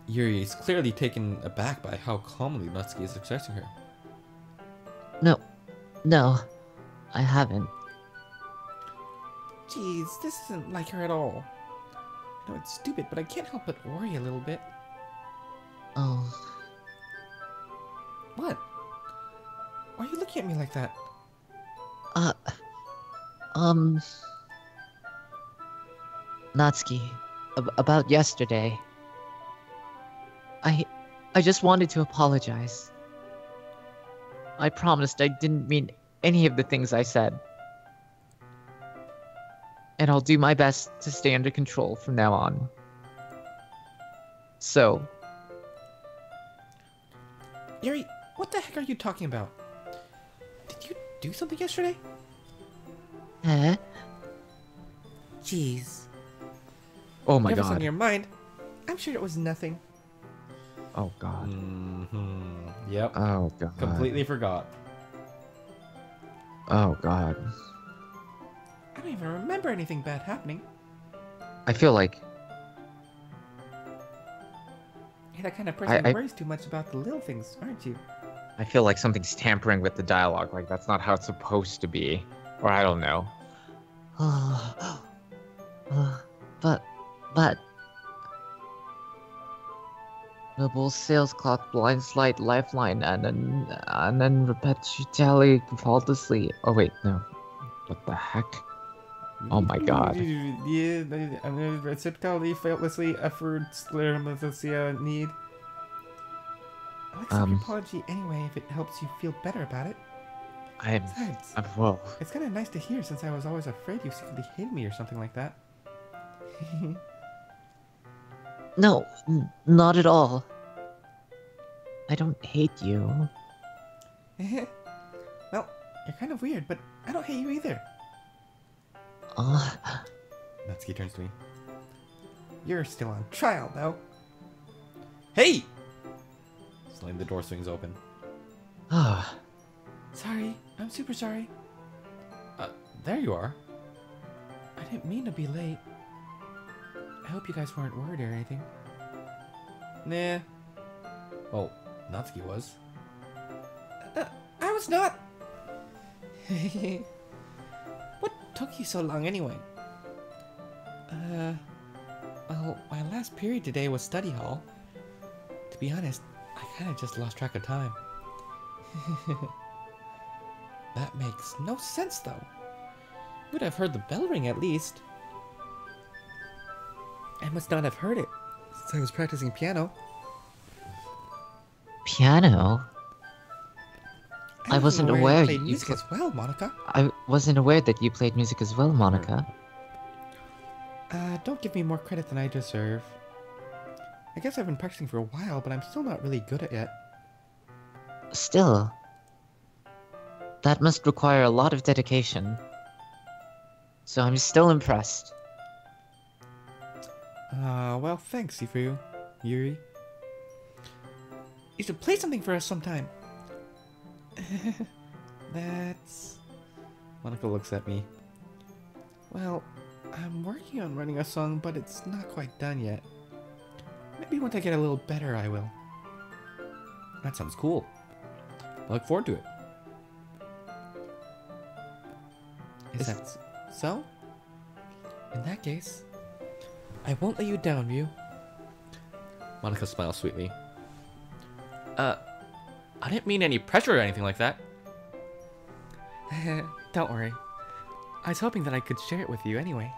Yuri is clearly taken aback by how calmly Natsuki is accepting her. No, I haven't. Jeez, this isn't like her at all. I know it's stupid, but I can't help but worry a little bit. Oh, What? Why are you looking at me like that? Natsuki, about yesterday. I just wanted to apologize. I promised I didn't mean any of the things I said. And I'll do my best to stay under control from now on. So... Yuri, what the heck are you talking about? Did you do something yesterday? Eh? Jeez. Oh my Whatever's on god. your mind, I'm sure it was nothing. Oh god. Yep. Oh god. Completely forgot. Oh god. I don't even remember anything bad happening. I feel like You're that kind of person I- who worries too much about the little things, aren't you? something's tampering with the dialogue. Like that's not how it's supposed to be. Or I don't know. But... Noble sales clock, blind slide, lifeline, and then perpetually faultlessly. Oh wait, no. What the heck? Oh my god. Yeah, I'm gonna reciprocally, faultlessly, effortlessly need. I'll accept your apology anyway if it helps you feel better about it. Besides, Whoa. it's kind of nice to hear since I was always afraid you secretly hated me or something like that. No, not at all. I don't hate you. Well, you're kind of weird, but I don't hate you either. Natsuki turns to me. You're still on trial, though. Hey! Suddenly the door swings open. Sorry, I'm super sorry. There you are. I didn't mean to be late. I hope you guys weren't worried or anything. Nah. Well, Natsuki was. I was not. What took you so long anyway? Well, my last period today was study hall. To be honest, I kind of just lost track of time. That makes no sense though. Would have heard the bell ring at least. I must not have heard it, since I was practicing piano. Piano? I wasn't aware you played you music as well, Monica. I wasn't aware that you played music as well, Monica. Don't give me more credit than I deserve. I guess I've been practicing for a while, but I'm still not really good at it. Still, that must require a lot of dedication. So I'm still impressed. Well, thanks, Yuri. You should play something for us sometime. That's... Monica looks at me. Well, I'm working on writing a song, but it's not quite done yet. Maybe once I get a little better, I will. That sounds cool. I look forward to it. Is that so? In that case, I won't let you down, Ryu. Monica smiles sweetly. I didn't mean any pressure or anything like that. Don't worry. I was hoping that I could share it with you anyway.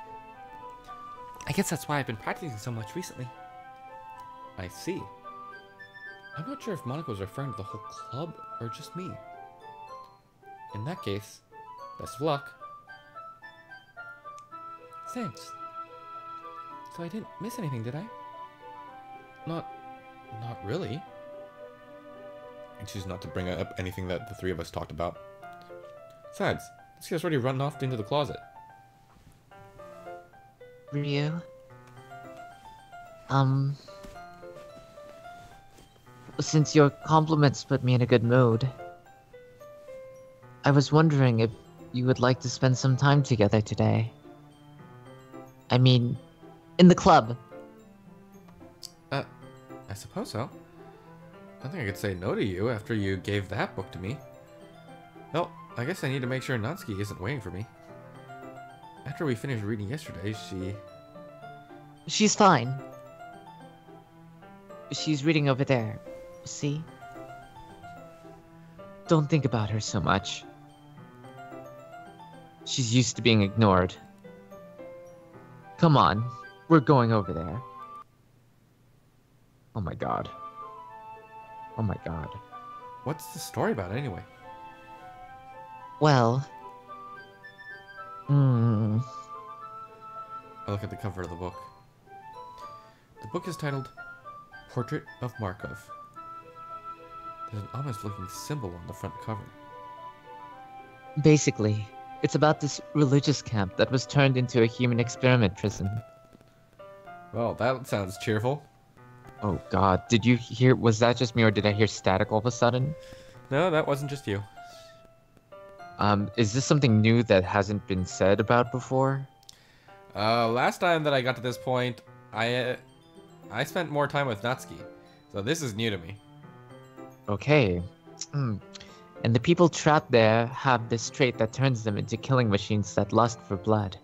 I guess that's why I've been practicing so much recently. I see. I'm not sure if Monica was referring to the whole club or just me. In that case, best of luck. Thanks. So I didn't miss anything, did I? Not really. I choose not to bring up anything that the three of us talked about. Besides, this guy's already run off into the closet. Ryu? Since your compliments put me in a good mood, I was wondering if you would like to spend some time together today. I mean, in the club. I suppose so. I think I could say no to you after you gave that book to me. Well, I guess I need to make sure Natsuki isn't waiting for me. After we finished reading yesterday, She's fine. She's reading over there. See? Don't think about her so much. She's used to being ignored. Come on, we're going over there. Oh my god. Oh my god. What's the story about anyway? Well... I look at the cover of the book. The book is titled Portrait of Markov. There's an ominous looking symbol on the front cover. Basically, it's about this religious camp that was turned into a human experiment prison. Well, that sounds cheerful. Oh god, did you hear? Was that just me or did I hear static all of a sudden? No, that wasn't just you. Is this something new that hasn't been said about before? Last time that I got to this point, I spent more time with Natsuki, so this is new to me. Okay. And the people trapped there have this trait that turns them into killing machines that lust for blood.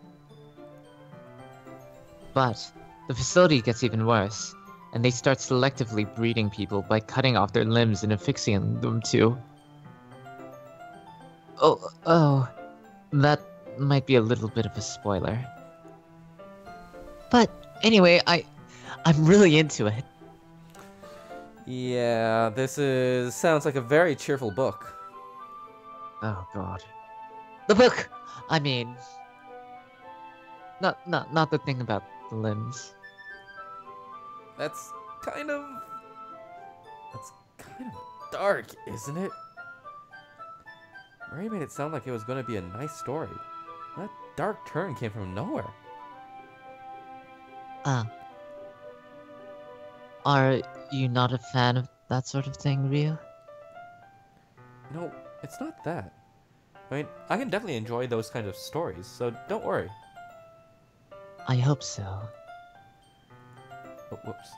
But the facility gets even worse, and they start selectively breeding people by cutting off their limbs and affixing them to... Oh, that might be a little bit of a spoiler. But anyway, I'm really into it. Yeah, this sounds like a very cheerful book. Oh god. The book! I mean... Not the thing about the limbs. That's kind of dark, isn't it? Mary made it sound like it was going to be a nice story. That dark turn came from nowhere. Are you not a fan of that sort of thing, Ryu? No, it's not that. I mean, I can definitely enjoy those kinds of stories, so don't worry. I hope so. Oh, whoops.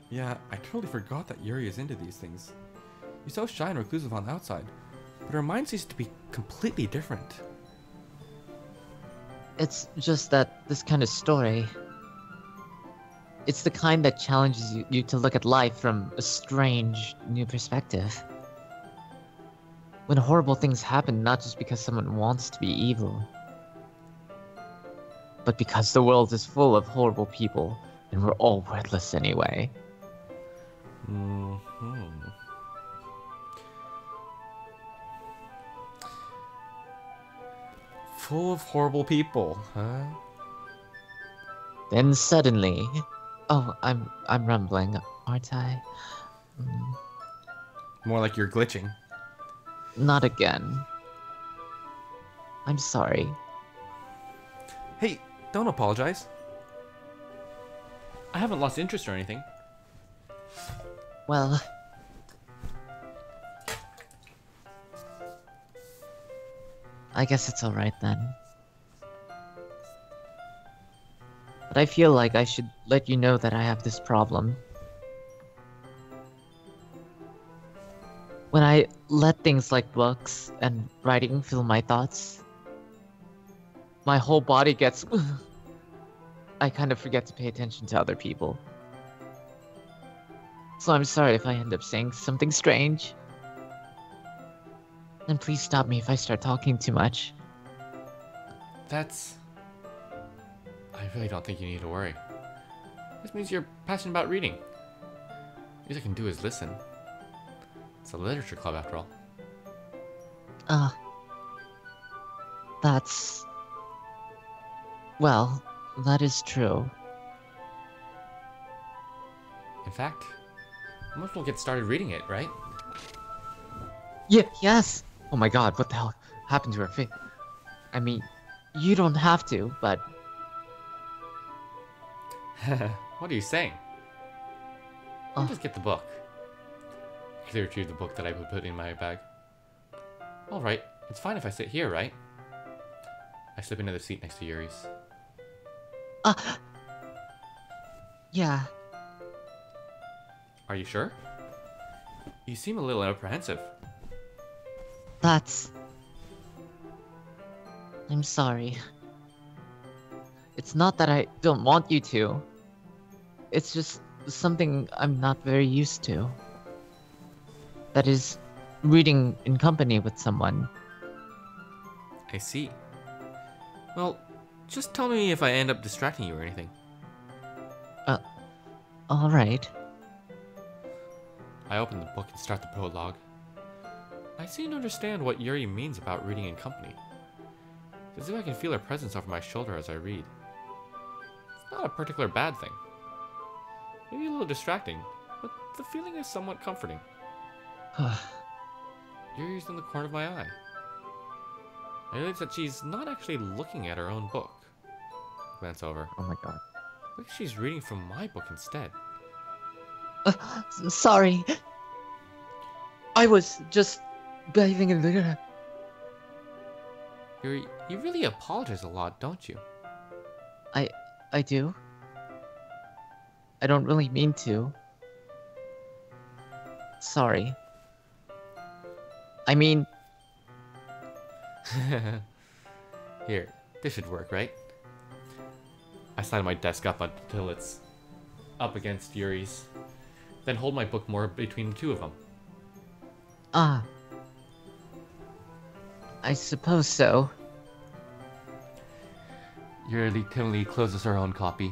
Yeah, I totally forgot that Yuri is into these things. He's so shy and reclusive on the outside, but her mind seems to be completely different. It's just that this kind of story... It's the kind that challenges you to look at life from a strange, new perspective. When horrible things happen not just because someone wants to be evil, but because the world is full of horrible people, and we're all worthless anyway. Full of horrible people, huh? Then suddenly... Oh, I'm rumbling, aren't I? More like you're glitching. Not again. I'm sorry. Hey, don't apologize. I haven't lost interest or anything. Well... I guess it's alright then. But I feel like I should let you know that I have this problem. When I let things like books and writing fill my thoughts, my whole body gets... I kind of forget to pay attention to other people. So I'm sorry if I end up saying something strange. Then please stop me if I start talking too much. That's... I really don't think you need to worry. This means you're passionate about reading. All I can do is listen. It's a literature club after all. That's... Well, that is true. In fact, most will get started reading it, right? Yes! Oh my god, what the hell happened to her face? I mean, you don't have to, but... What are you saying? Let me Oh. just get the book. Clear retrieve the book that I put in my bag. Alright, it's fine if I sit here, right? I slip into the seat next to Yuri's. Yeah. Are you sure? You seem a little apprehensive. That's... I'm sorry. It's not that I don't want you to. It's just something I'm not very used to. That is, reading in company with someone. I see. Well, just tell me if I end up distracting you or anything. Alright. I open the book and start the prologue. I seem to understand what Yuri means about reading in company. It's as if I can feel her presence over my shoulder as I read. It's not a particular bad thing. Maybe a little distracting, but the feeling is somewhat comforting. Yuri's in the corner of my eye. I realize that she's not actually looking at her own book. Glance over. Oh my god. Look, she's reading from my book instead. Sorry. I was just bathing in the... Yuri, you really apologize a lot, don't you? I do. I don't really mean to. Sorry. I mean... Here, this should work, right? I slide my desk up until it's up against Yuri's, then hold my book more between the two of them. I suppose so. Yuri timidly closes her own copy.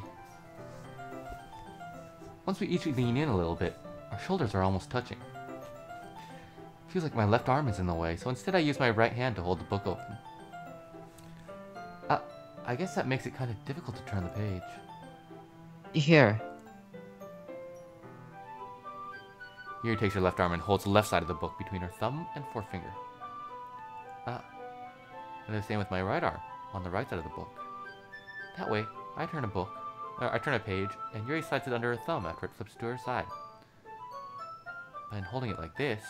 Once we each lean in a little bit, our shoulders are almost touching. Feels like my left arm is in the way, so instead I use my right hand to hold the book open. I guess that makes it kind of difficult to turn the page. Here. Yuri takes her left arm and holds the left side of the book between her thumb and forefinger. And the same with my right arm, on the right side of the book. That way, I turn a page, and Yuri slides it under her thumb after it flips to her side. By holding it like this,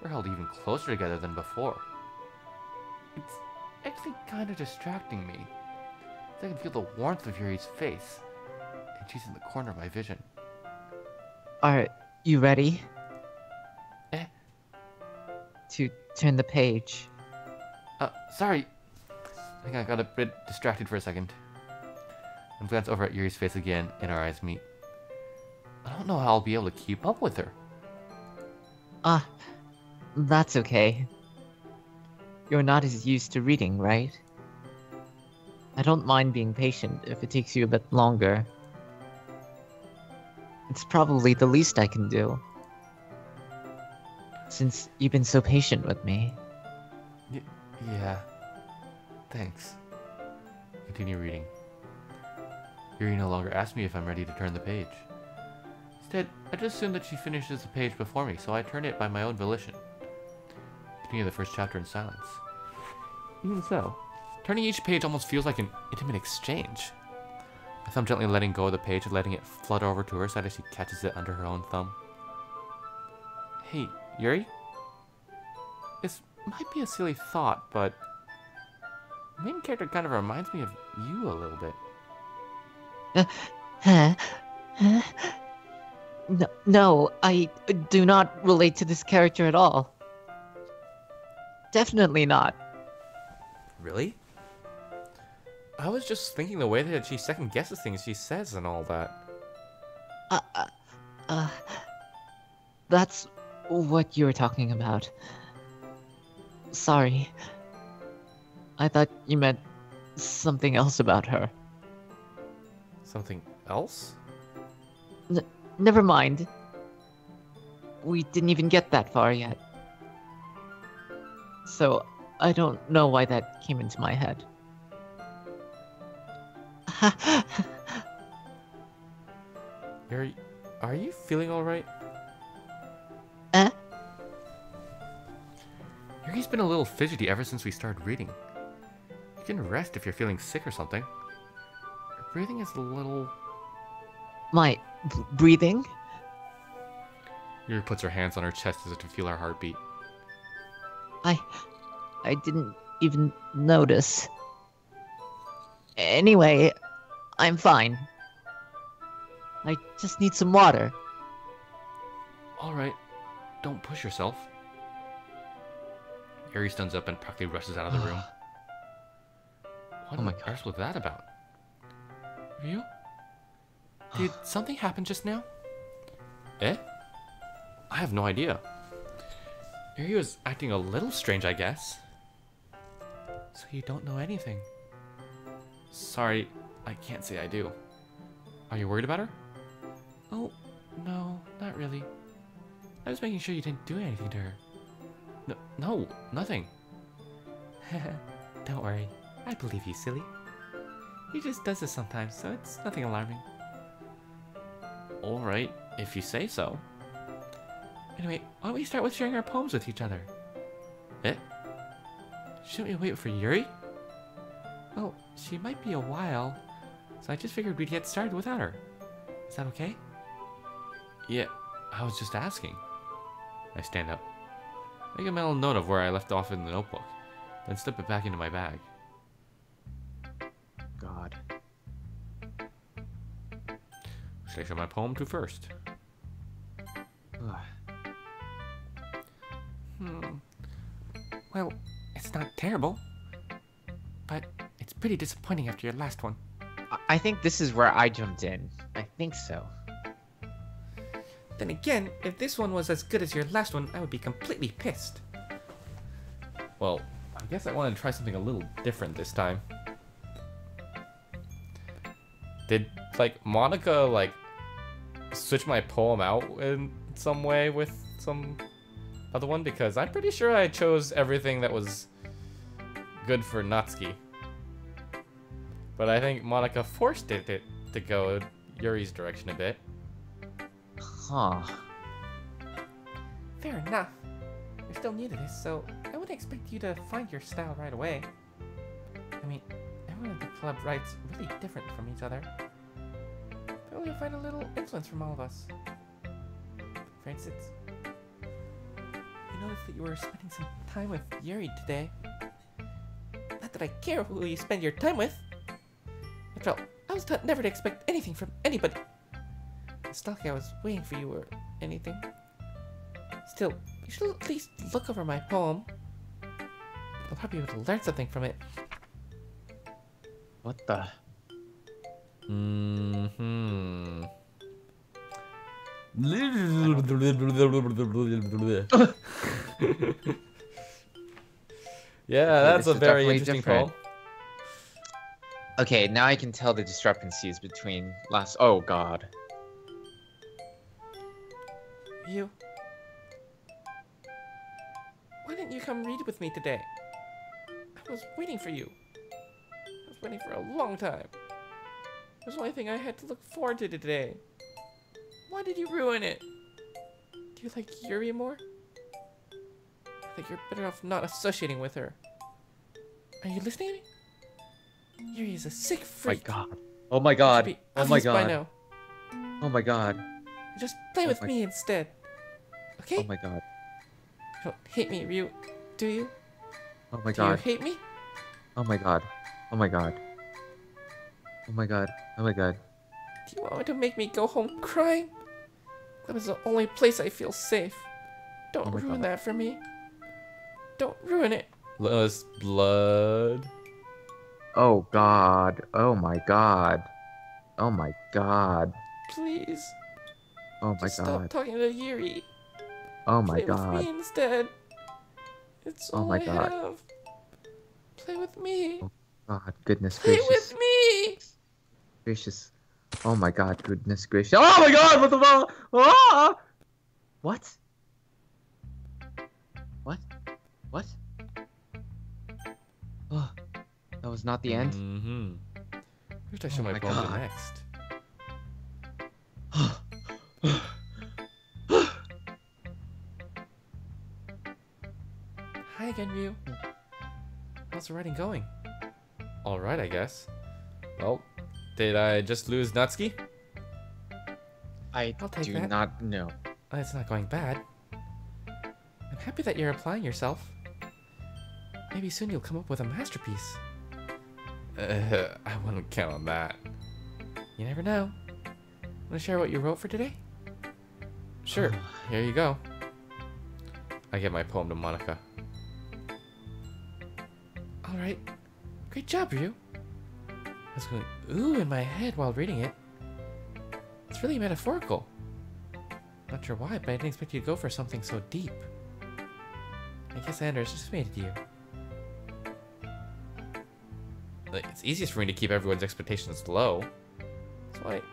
we're held even closer together than before. It's actually kind of distracting me. I can feel the warmth of Yuri's face, and she's in the corner of my vision. Are you ready? Eh? To turn the page. Sorry. I think I got a bit distracted for a second. I glance over at Yuri's face again, and our eyes meet. I don't know how I'll be able to keep up with her. That's okay. You're not as used to reading, right? I don't mind being patient if it takes you a bit longer. It's probably the least I can do. Since you've been so patient with me. Yeah. Thanks. Continue reading. Yuri no longer asks me if I'm ready to turn the page. Instead, I just assume that she finishes the page before me, so I turn it by my own volition. Continue the first chapter in silence. Even so, turning each page almost feels like an intimate exchange. My thumb gently letting go of the page and letting it flutter over to her side as she catches it under her own thumb. Hey, Yuri? This might be a silly thought, but the main character kind of reminds me of you a little bit. No, I do not relate to this character at all. Definitely not. Really? I was just thinking the way that she second guesses things she says and all that. That's what you were talking about. Sorry. I thought you meant something else about her. Something else? Never mind. We didn't even get that far yet. So, I don't know why that came into my head. Are you feeling alright? Eh? Yuri's been a little fidgety ever since we started reading. You can rest if you're feeling sick or something. Her breathing is a little... My breathing? Yuri puts her hands on her chest as if to feel her heartbeat. I didn't even notice. Anyway, I'm fine. I just need some water. Alright, don't push yourself. Yuri stands up and practically rushes out of the room. What on earth was that about? Ryu? Did something happen just now? Eh? I have no idea. Yuri was acting a little strange, I guess. So you don't know anything? Sorry, I can't say I do. Are you worried about her? Oh, no, not really. I was making sure you didn't do anything to her. No, nothing. Don't worry. I believe you, silly. He just does this sometimes, so it's nothing alarming. Alright, if you say so. Anyway, why don't we start with sharing our poems with each other? Eh? Shouldn't we wait for Yuri? Well, she might be a while, so I just figured we'd get started without her. Is that okay? Yeah, I was just asking. I stand up. Make a mental note of where I left off in the notebook, then slip it back into my bag. God. Should I show my poem to first? Well, it's not terrible, but it's pretty disappointing after your last one. I think this is where I jumped in. I think so. Then again, if this one was as good as your last one, I would be completely pissed. Well, I guess I wanted to try something a little different this time. Did, Monica, switch my poem out in some way with some other one? Because I'm pretty sure I chose everything that was good for Natsuki. But I think Monica forced it to go Yuri's direction a bit. Huh. Fair enough. You're still new to this, so I wouldn't expect you to find your style right away. I mean, everyone at the club writes really different from each other. But you'll find a little influence from all of us. For instance, you noticed that you were spending some time with Yuri today. Not that I care who you spend your time with. After all, I was taught never to expect anything from anybody. It's not like I was waiting for you or anything. Still, you should at least look over my poem. You'll probably be able to learn something from it. What the? Yeah, that's this a is very definitely interesting different. poem. Okay, now I can tell the discrepancies between last. Oh God. You. Why didn't you come read with me today? I was waiting for you. I was waiting for a long time. It was the only thing I had to look forward to today. Why did you ruin it? Do you like Yuri more? I think you're better off not associating with her. Are you listening to me? Yuri is a sick freak. My God. Oh my God. It should be Oh my obvious by God. now. Oh my God. Just play Oh with my- me instead. Okay? Oh my God. You don't hate me, Ryu, do you? Oh my Do you God. hate me? Oh my God. Oh my God. Oh my God. Oh my God. Do you want to make me go home crying? That was the only place I feel safe. Don't Oh my ruin God. that for me. Don't ruin it. Less blood. Oh God. Oh my God. Oh my God. Please. Oh my Just stop God. talking to Yuri. Oh my Play with God. me instead. It's Oh all my I God. have. Play with me. Oh God, goodness Play gracious. with me. Gracious. Oh my God, goodness gracious. Oh my God, what the fuck? Ah! What? What? What? Oh, that was not the end. Mm-hmm. Who should I show Oh my my poem to God. next? Hi again, Ryu. How's the writing going? Alright, I guess. Well, did I just lose Natsuki? I I'll take do that. not know. It's not going bad. I'm happy that you're applying yourself. Maybe soon you'll come up with a masterpiece. I wouldn't count on that. You never know. Want to share what you wrote for today? Sure, here you go. I give my poem to Monica. Alright. Great job, Ryu. I was going ooh in my head while reading it. It's really metaphorical. Not sure why, but I didn't expect you to go for something so deep. I guess I underestimated you. Like, it's easiest for me to keep everyone's expectations low. That's why it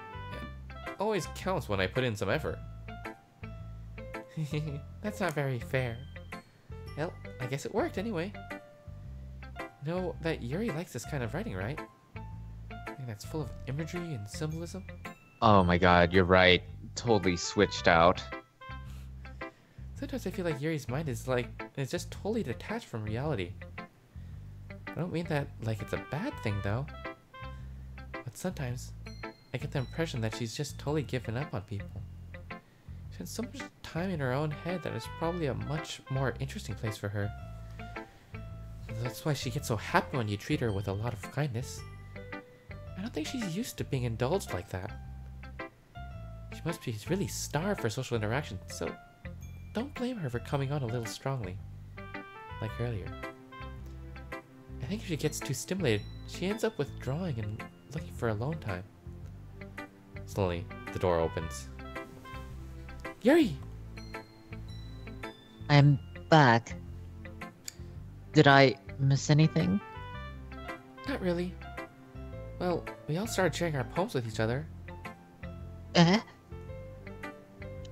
always counts when I put in some effort. That's not very fair. Well, I guess it worked anyway. You know that Yuri likes this kind of writing, right? I think that's full of imagery and symbolism. Oh my God, you're right. Totally switched out. Sometimes I feel like Yuri's mind is just totally detached from reality. I don't mean that like it's a bad thing though. But sometimes I get the impression that she's just totally given up on people. She spends so much time in her own head that it's probably a much more interesting place for her. That's why she gets so happy when you treat her with a lot of kindness. I don't think she's used to being indulged like that. She must be really starved for social interaction, so don't blame her for coming on a little strongly, like earlier. I think if she gets too stimulated, she ends up withdrawing and looking for alone time. Slowly, the door opens. Yuri! I'm back. Did I miss anything? Not really. Well, we all started sharing our poems with each other. Eh?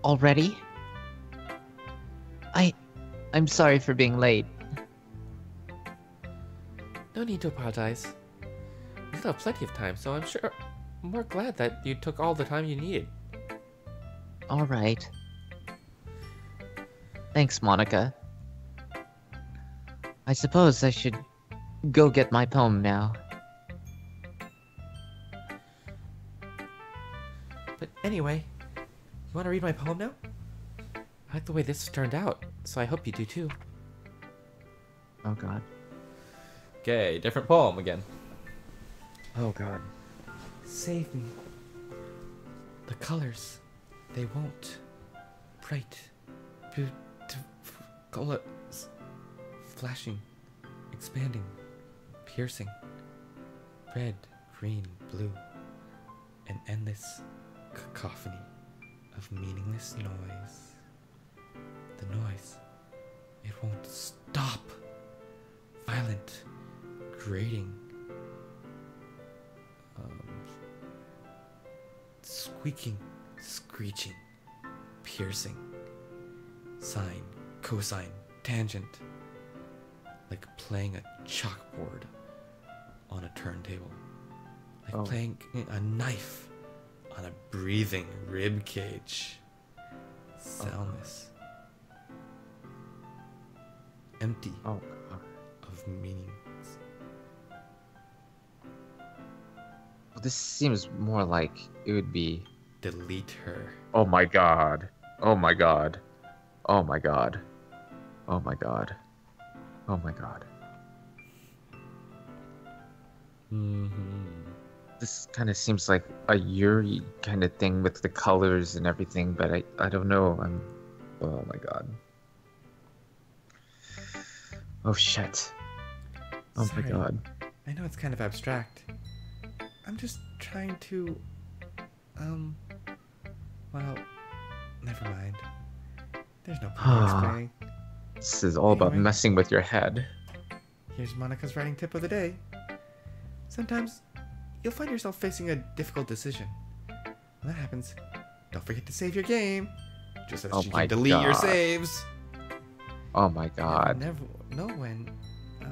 Already? I'm sorry for being late. No need to apologize. We still have plenty of time, so I'm more glad that you took all the time you needed. Alright. Thanks, Monica. I suppose I should go get my poem now. But anyway, you want to read my poem now? I like the way this turned out, so I hope you do too. Oh God. Okay, different poem again. Oh God. Save me. The colors, they won't. Bright, beautiful colors. Flashing, expanding, piercing. Red, green, blue. An endless cacophony of meaningless noise. The noise, it won't stop. Violent, grating, squeaking, screeching, piercing, sine, cosine, tangent, like playing a chalkboard on a turntable, like playing a knife on a breathing rib cage, soundless, empty Oh God. of meaning. Well, this seems more like it would be. Delete her. Oh my God. Oh my God. Oh my God. Oh my God. Oh my God. This kind of seems like a Yuri kind of thing with the colors and everything, but I don't know. Oh my God. Oh shit. Oh Sorry. my God. I know it's kind of abstract. I'm just trying to, well, never mind. There's no point in explaining. This is all about Anyway. messing with your head. Here's Monica's writing tip of the day. Sometimes you'll find yourself facing a difficult decision. When that happens, don't forget to save your game, just so that Oh you my can delete your God. saves. Oh my You god. never know when. Who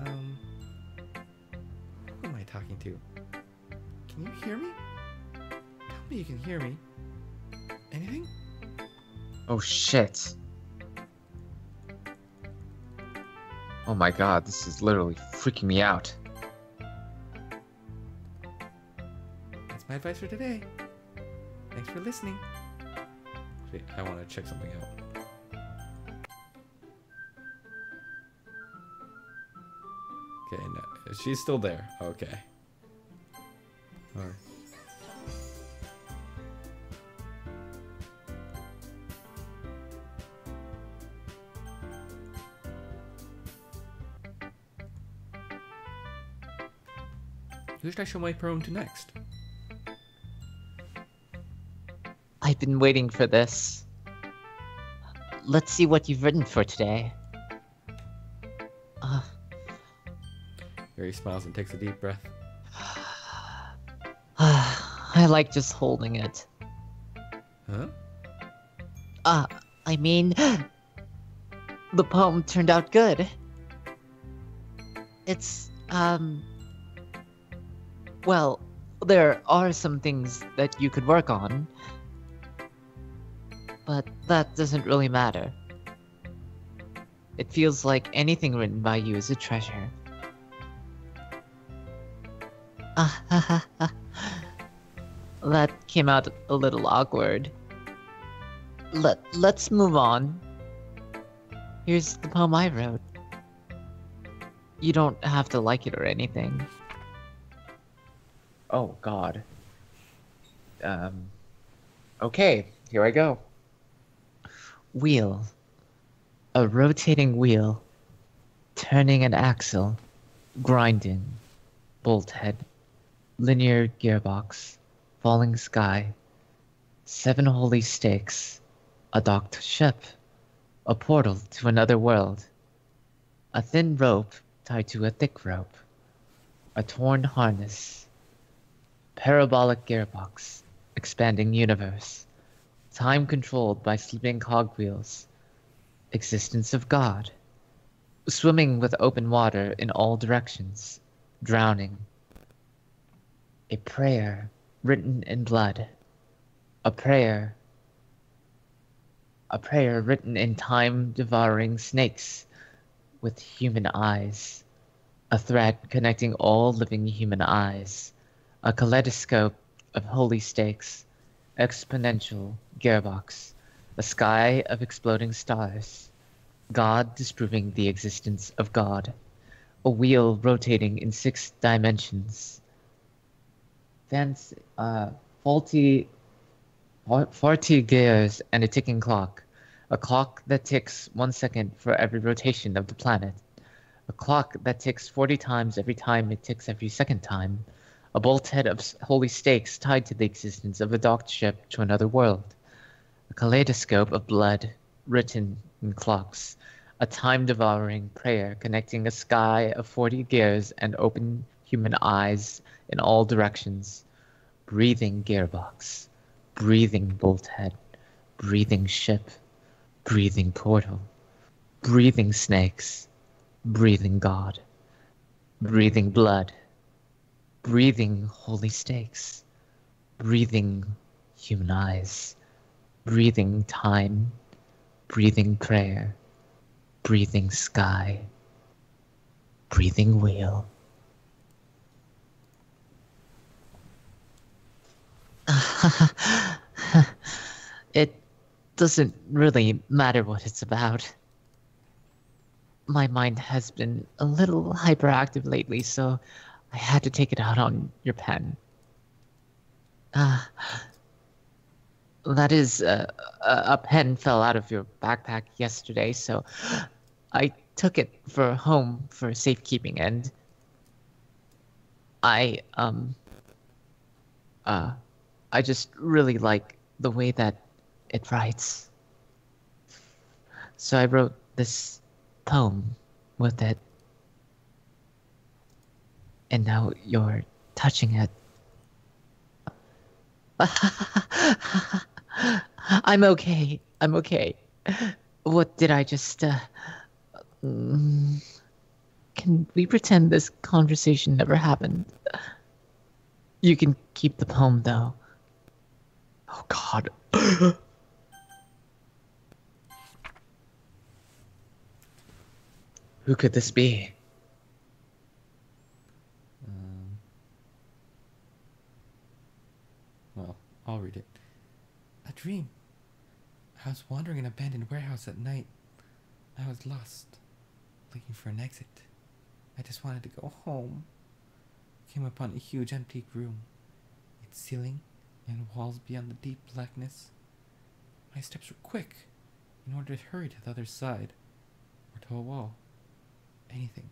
am I talking to? Can you hear me? Tell me you can hear me. Anything? Oh shit. Oh my god, this is literally freaking me out. That's my advice for today. Thanks for listening. Wait, I want to check something out. Okay, no, she's still there. Okay. Alright. Who should I show my poem to next? I've been waiting for this. Let's see what you've written for today. Harry smiles and takes a deep breath. I like just holding it. Huh? I mean, the poem turned out good. It's, well, there are some things that you could work on, but that doesn't really matter. It feels like anything written by you is a treasure. That came out a little awkward. Let's move on. Here's the poem I wrote. You don't have to like it or anything. Oh god. Okay, here I go. Wheel. A rotating wheel. Turning an axle. Grinding. Bolt head. Linear gearbox. Falling sky. 7 holy stakes. A docked ship. A portal to another world. A thin rope tied to a thick rope. A torn harness. Parabolic gearbox. Expanding universe. Time controlled by sleeping cogwheels. Existence of God. Swimming with open water in all directions. Drowning. A prayer written in blood. A prayer written in time-devouring snakes with human eyes. A thread connecting all living human eyes. A kaleidoscope of holy stakes. Exponential gearbox. A sky of exploding stars. God disproving the existence of God. A wheel rotating in 6 dimensions. Fancy, faulty gears and a ticking clock. A clock that ticks 1 second for every rotation of the planet. A clock that ticks 40 times every time it ticks every second time. A bolt head of holy stakes tied to the existence of a docked ship to another world. A kaleidoscope of blood written in clocks. A time-devouring prayer connecting a sky of 40 gears and open human eyes in all directions. Breathing gearbox. Breathing bolt head. Breathing ship. Breathing portal. Breathing snakes. Breathing God. Breathing blood. Breathing holy stakes. Breathing human eyes. Breathing time. Breathing prayer. Breathing sky. Breathing wheel. It doesn't really matter what it's about. My mind has been a little hyperactive lately, so I had to take it out on your pen. That is, a pen fell out of your backpack yesterday, so I took it for home for safekeeping, and I just really like the way that it writes. So I wrote this poem with it. And now you're touching it. I'm okay. I'm okay. What did I just, Can we pretend this conversation never happened? You can keep the poem, though. Oh, God. Who could this be? Well, I'll read it. A dream. I was wandering in an abandoned warehouse at night. I was lost, looking for an exit. I just wanted to go home. Came upon a huge empty room, its ceiling and walls beyond the deep blackness. My steps were quick, in order to hurry to the other side, or to a wall. Anything.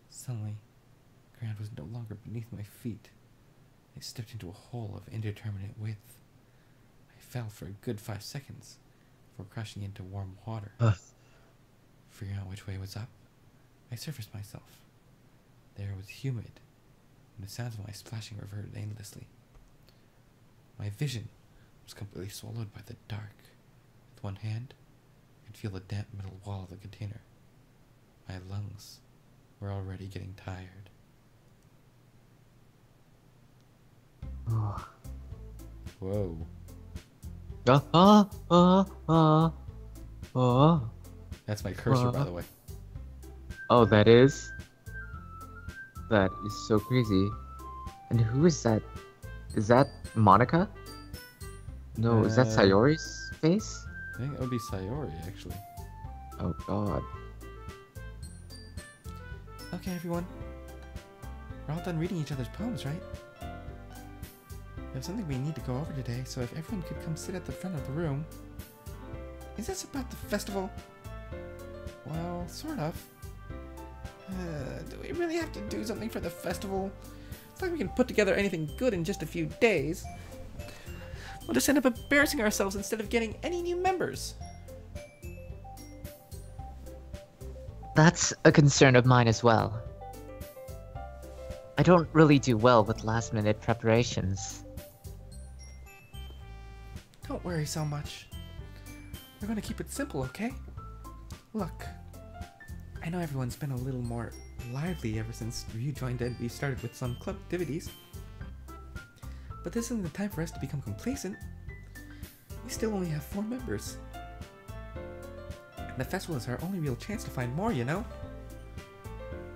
Suddenly, the ground was no longer beneath my feet. I stepped into a hole of indeterminate width. I fell for a good 5 seconds before crashing into warm water. Figuring out which way was up, I surfaced myself. The air was humid, and the sounds of my splashing reverted endlessly. My vision was completely swallowed by the dark. With one hand, I could feel the damp metal wall of the container. My lungs were already getting tired. Whoa. That's my cursor, by the way. Oh, that is? That is so crazy. And who is that? Is that Monica? No, is that Sayori's face? I think that would be Sayori, actually. Oh, God. Okay, everyone. We're all done reading each other's poems, right? We have something we need to go over today, so if everyone could come sit at the front of the room. Is this about the festival? Well, sort of. Do we really have to do something for the festival? It's like we can put together anything good in just a few days. We'll just end up embarrassing ourselves instead of getting any new members. That's a concern of mine as well. I don't really do well with last-minute preparations. Don't worry so much. We're gonna keep it simple, okay? Look, I know everyone's been a little more lively ever since Ryu joined and we started with some club activities. But this isn't the time for us to become complacent. We still only have 4 members. And the festival is our only real chance to find more, you know?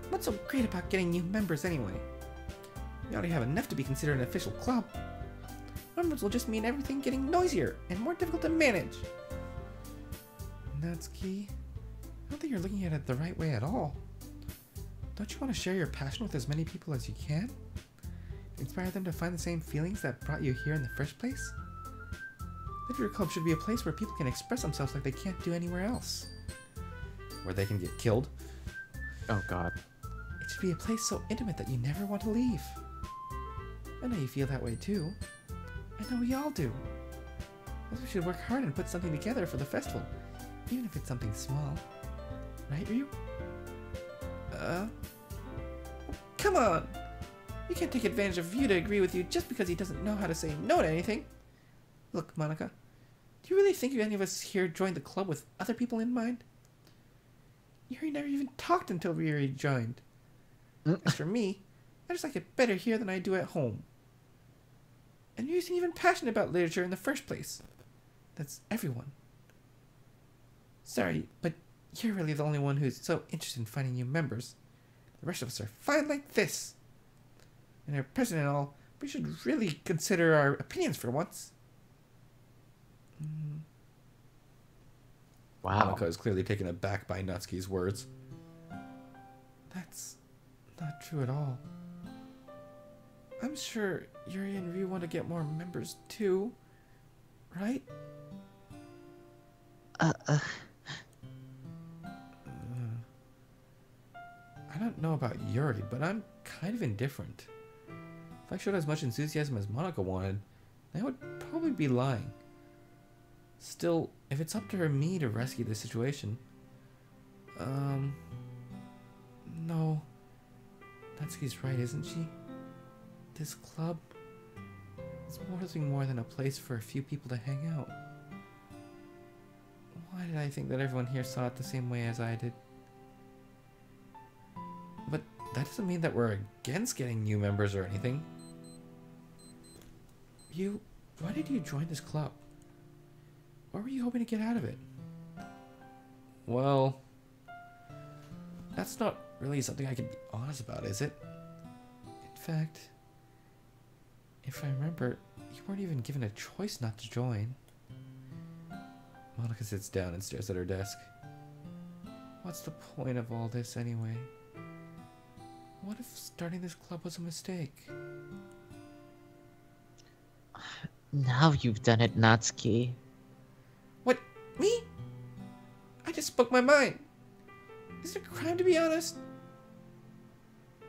What's so great about getting new members anyway? We already have enough to be considered an official club. Members will just mean everything getting noisier and more difficult to manage. Natsuki, I don't think you're looking at it the right way at all. Don't you want to share your passion with as many people as you can? Inspire them to find the same feelings that brought you here in the first place? Literature Club should be a place where people can express themselves like they can't do anywhere else. Where they can get killed. Oh, God. It should be a place so intimate that you never want to leave. I know you feel that way too. I know we all do. But we should work hard and put something together for the festival, even if it's something small. Right, Ryu? Come on! You can't take advantage of Ryu to agree with you just because he doesn't know how to say no to anything. Look, Monica, do you really think any of us here joined the club with other people in mind? Yuri never even talked until Ryu joined. As for me, I just like it better here than I do at home. And you isn't even passionate about literature in the first place. That's everyone. Sorry, but you're really the only one who's so interested in finding new members. The rest of us are fine like this. And our president and all, we should really consider our opinions for once. Wow. Hanukkah is clearly taken aback by Natsuki's words. That's not true at all. I'm sure Yuri and Ryu want to get more members too, right? I don't know about Yuri, but I'm kind of indifferent. If I showed as much enthusiasm as Monica wanted, I would probably be lying. Still, if it's up to me to rescue the situation, No. Natsuki's right, isn't she? This club is more than a place for a few people to hang out. Why did I think that everyone here saw it the same way as I did? But that doesn't mean that we're against getting new members or anything. Why did you join this club? What were you hoping to get out of it? Well, that's not really something I can be honest about, is it? In fact, if I remember, you weren't even given a choice not to join. Monica sits down and stares at her desk. What's the point of all this anyway? What if starting this club was a mistake? Now you've done it, Natsuki. What? Me? I just spoke my mind. Is it a crime to be honest?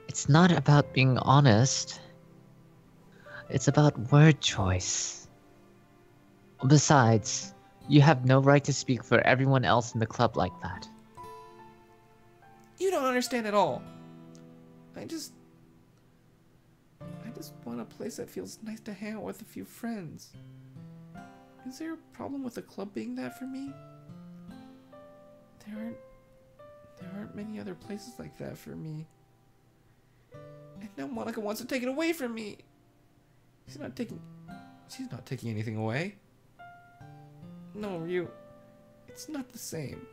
It's not about being honest. It's about word choice. Besides, you have no right to speak for everyone else in the club like that. You don't understand at all. I just want a place that feels nice to hang out with a few friends. Is there a problem with the club being that for me? There aren't many other places like that for me. And now Monica wants to take it away from me. She's not taking anything away. No, Ryu. It's not the same.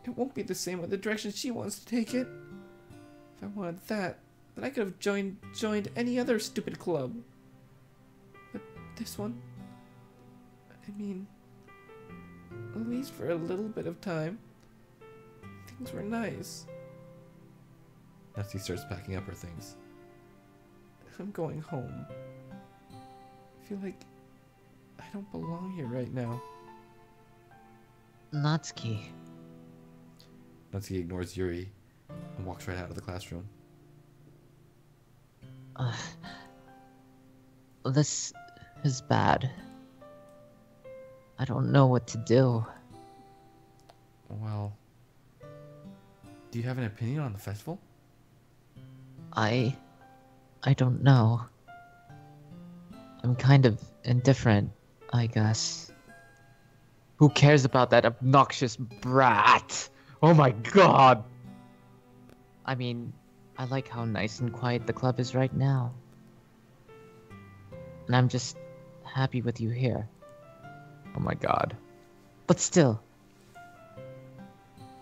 It won't be the same with the direction she wants to take it. If I wanted that, then I could have joined any other stupid club. But this one, I mean, at least for a little bit of time, things were nice. Natsuki starts packing up her things. I'm going home. I feel like I don't belong here right now. Natsuki. Natsuki ignores Yuri and walks right out of the classroom. This is bad. I don't know what to do. Well, do you have an opinion on the festival? I don't know. I'm kind of indifferent, I guess. Who cares about that obnoxious brat? Oh my god! I mean, I like how nice and quiet the club is right now. And I'm just happy with you here. Oh my god. But still,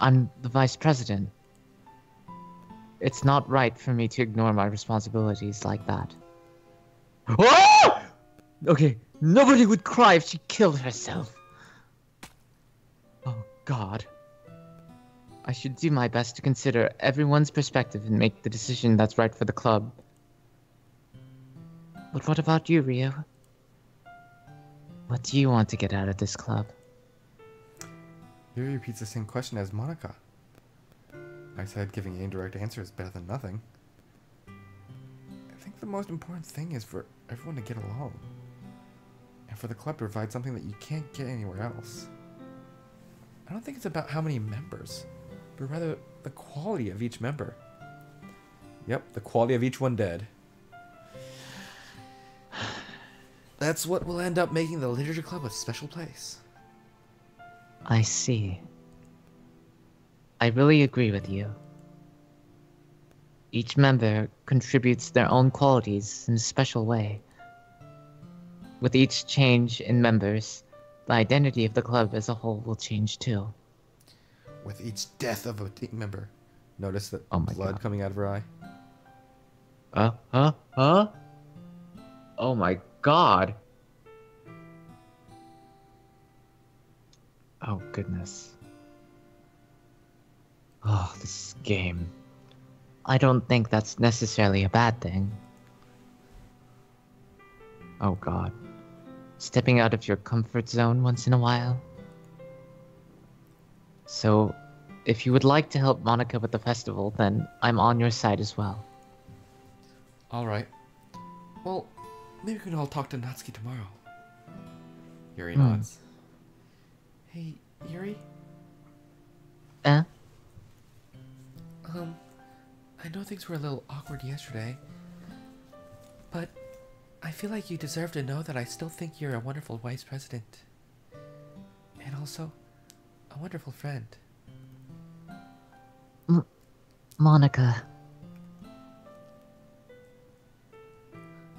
I'm the vice president. It's not right for me to ignore my responsibilities like that. Ah! Okay, nobody would cry if she killed herself. Oh god. I should do my best to consider everyone's perspective and make the decision that's right for the club. But what about you, Ryo? What do you want to get out of this club? Yuri repeats the same question as Monica. I said giving an indirect answer is better than nothing. I think the most important thing is for everyone to get along. And for the club to provide something that you can't get anywhere else. I don't think it's about how many members, but rather the quality of each member. Yep, the quality of each one dead. That's what will end up making the Literature Club a special place. I see. I really agree with you. Each member contributes their own qualities in a special way. With each change in members, the identity of the club as a whole will change too. With each death of a team member, notice that Oh my blood God. coming out of her eye. Oh my god. Oh goodness. Oh, this game. I don't think that's necessarily a bad thing. Oh god. Stepping out of your comfort zone once in a while. So, if you would like to help Monica with the festival, then I'm on your side as well. Alright. Well, maybe we can all talk to Natsuki tomorrow. Yuri Hmm. nods. Hey, Yuri? Eh? I know things were a little awkward yesterday, but I feel like you deserve to know that I still think you're a wonderful vice president. And also, a wonderful friend. Monica.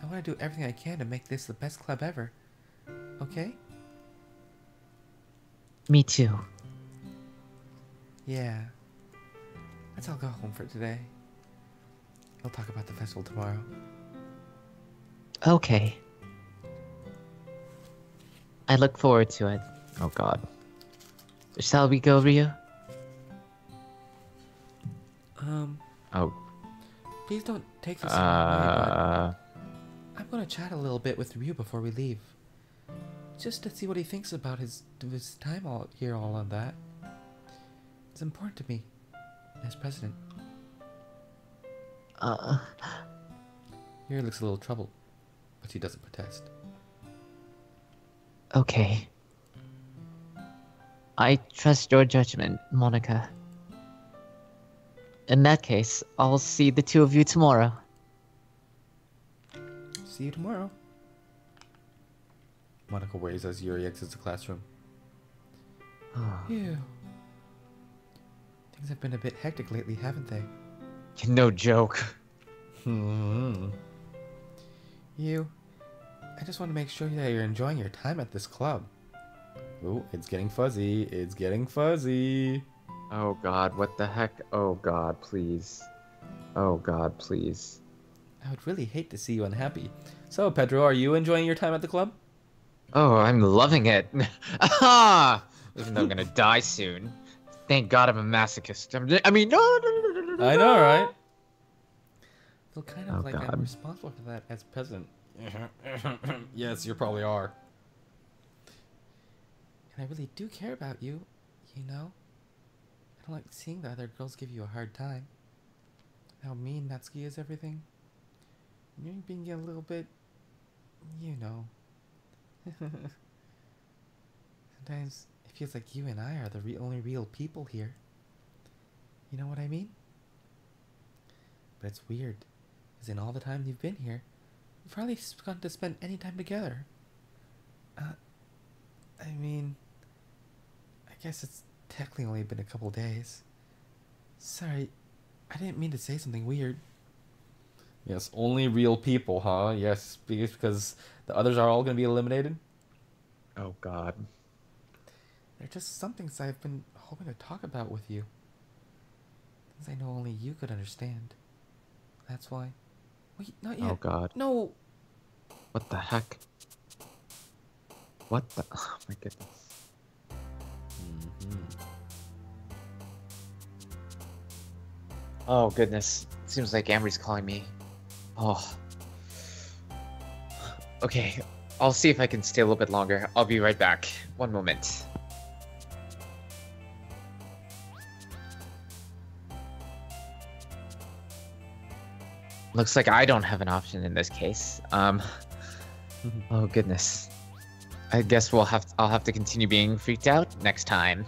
I want to do everything I can to make this the best club ever. Okay? Me too. Yeah. Let's all go home for today. We'll talk about the festival tomorrow. Okay. I look forward to it. Oh god. Shall we go, Ryu? Oh. Please don't take this the wrong way, but I'm gonna chat a little bit with Ryu before we leave. Just to see what he thinks about his time all on that. It's important to me, as president. Yuri looks a little troubled, but she doesn't protest. Okay. I trust your judgment, Monica. In that case, I'll see the two of you tomorrow. See you tomorrow. Monica waves as Yuri exits the classroom. Phew. Things have been a bit hectic lately, haven't they? No joke. You, I just want to make sure that you're enjoying your time at this club. Ooh, it's getting fuzzy. It's getting fuzzy. Oh god, what the heck? Oh god, please. Oh god, please. I would really hate to see you unhappy. So, Pedro, are you enjoying your time at the club? Oh, I'm loving it. Aha! Even though I'm gonna die soon. Thank god I'm a masochist. I mean, no. I know, right? I feel kind of Oh, like God. I'm responsible for that as president. Yes, you probably are. And I really do care about you, you know? I don't like seeing the other girls give you a hard time. How mean Natsuki is everything. You're being a little bit, you know. Sometimes it feels like you and I are the only real people here. You know what I mean? But it's weird, because in all the time you've been here, we've hardly gotten to spend any time together. I mean, I guess it's technically only been a couple days. Sorry, I didn't mean to say something weird. Yes, only real people, huh? Yes, because the others are all going to be eliminated? Oh god. They're just some things I've been hoping to talk about with you. Things I know only you could understand. That's why. Wait, not yet. Oh god. No! What the heck? What the? Oh my goodness. Oh goodness. Seems like Amber's calling me. Oh. Okay, I'll see if I can stay a little bit longer. I'll be right back. One moment. Looks like I don't have an option in this case. Oh goodness. I guess I'll have to continue being freaked out next time.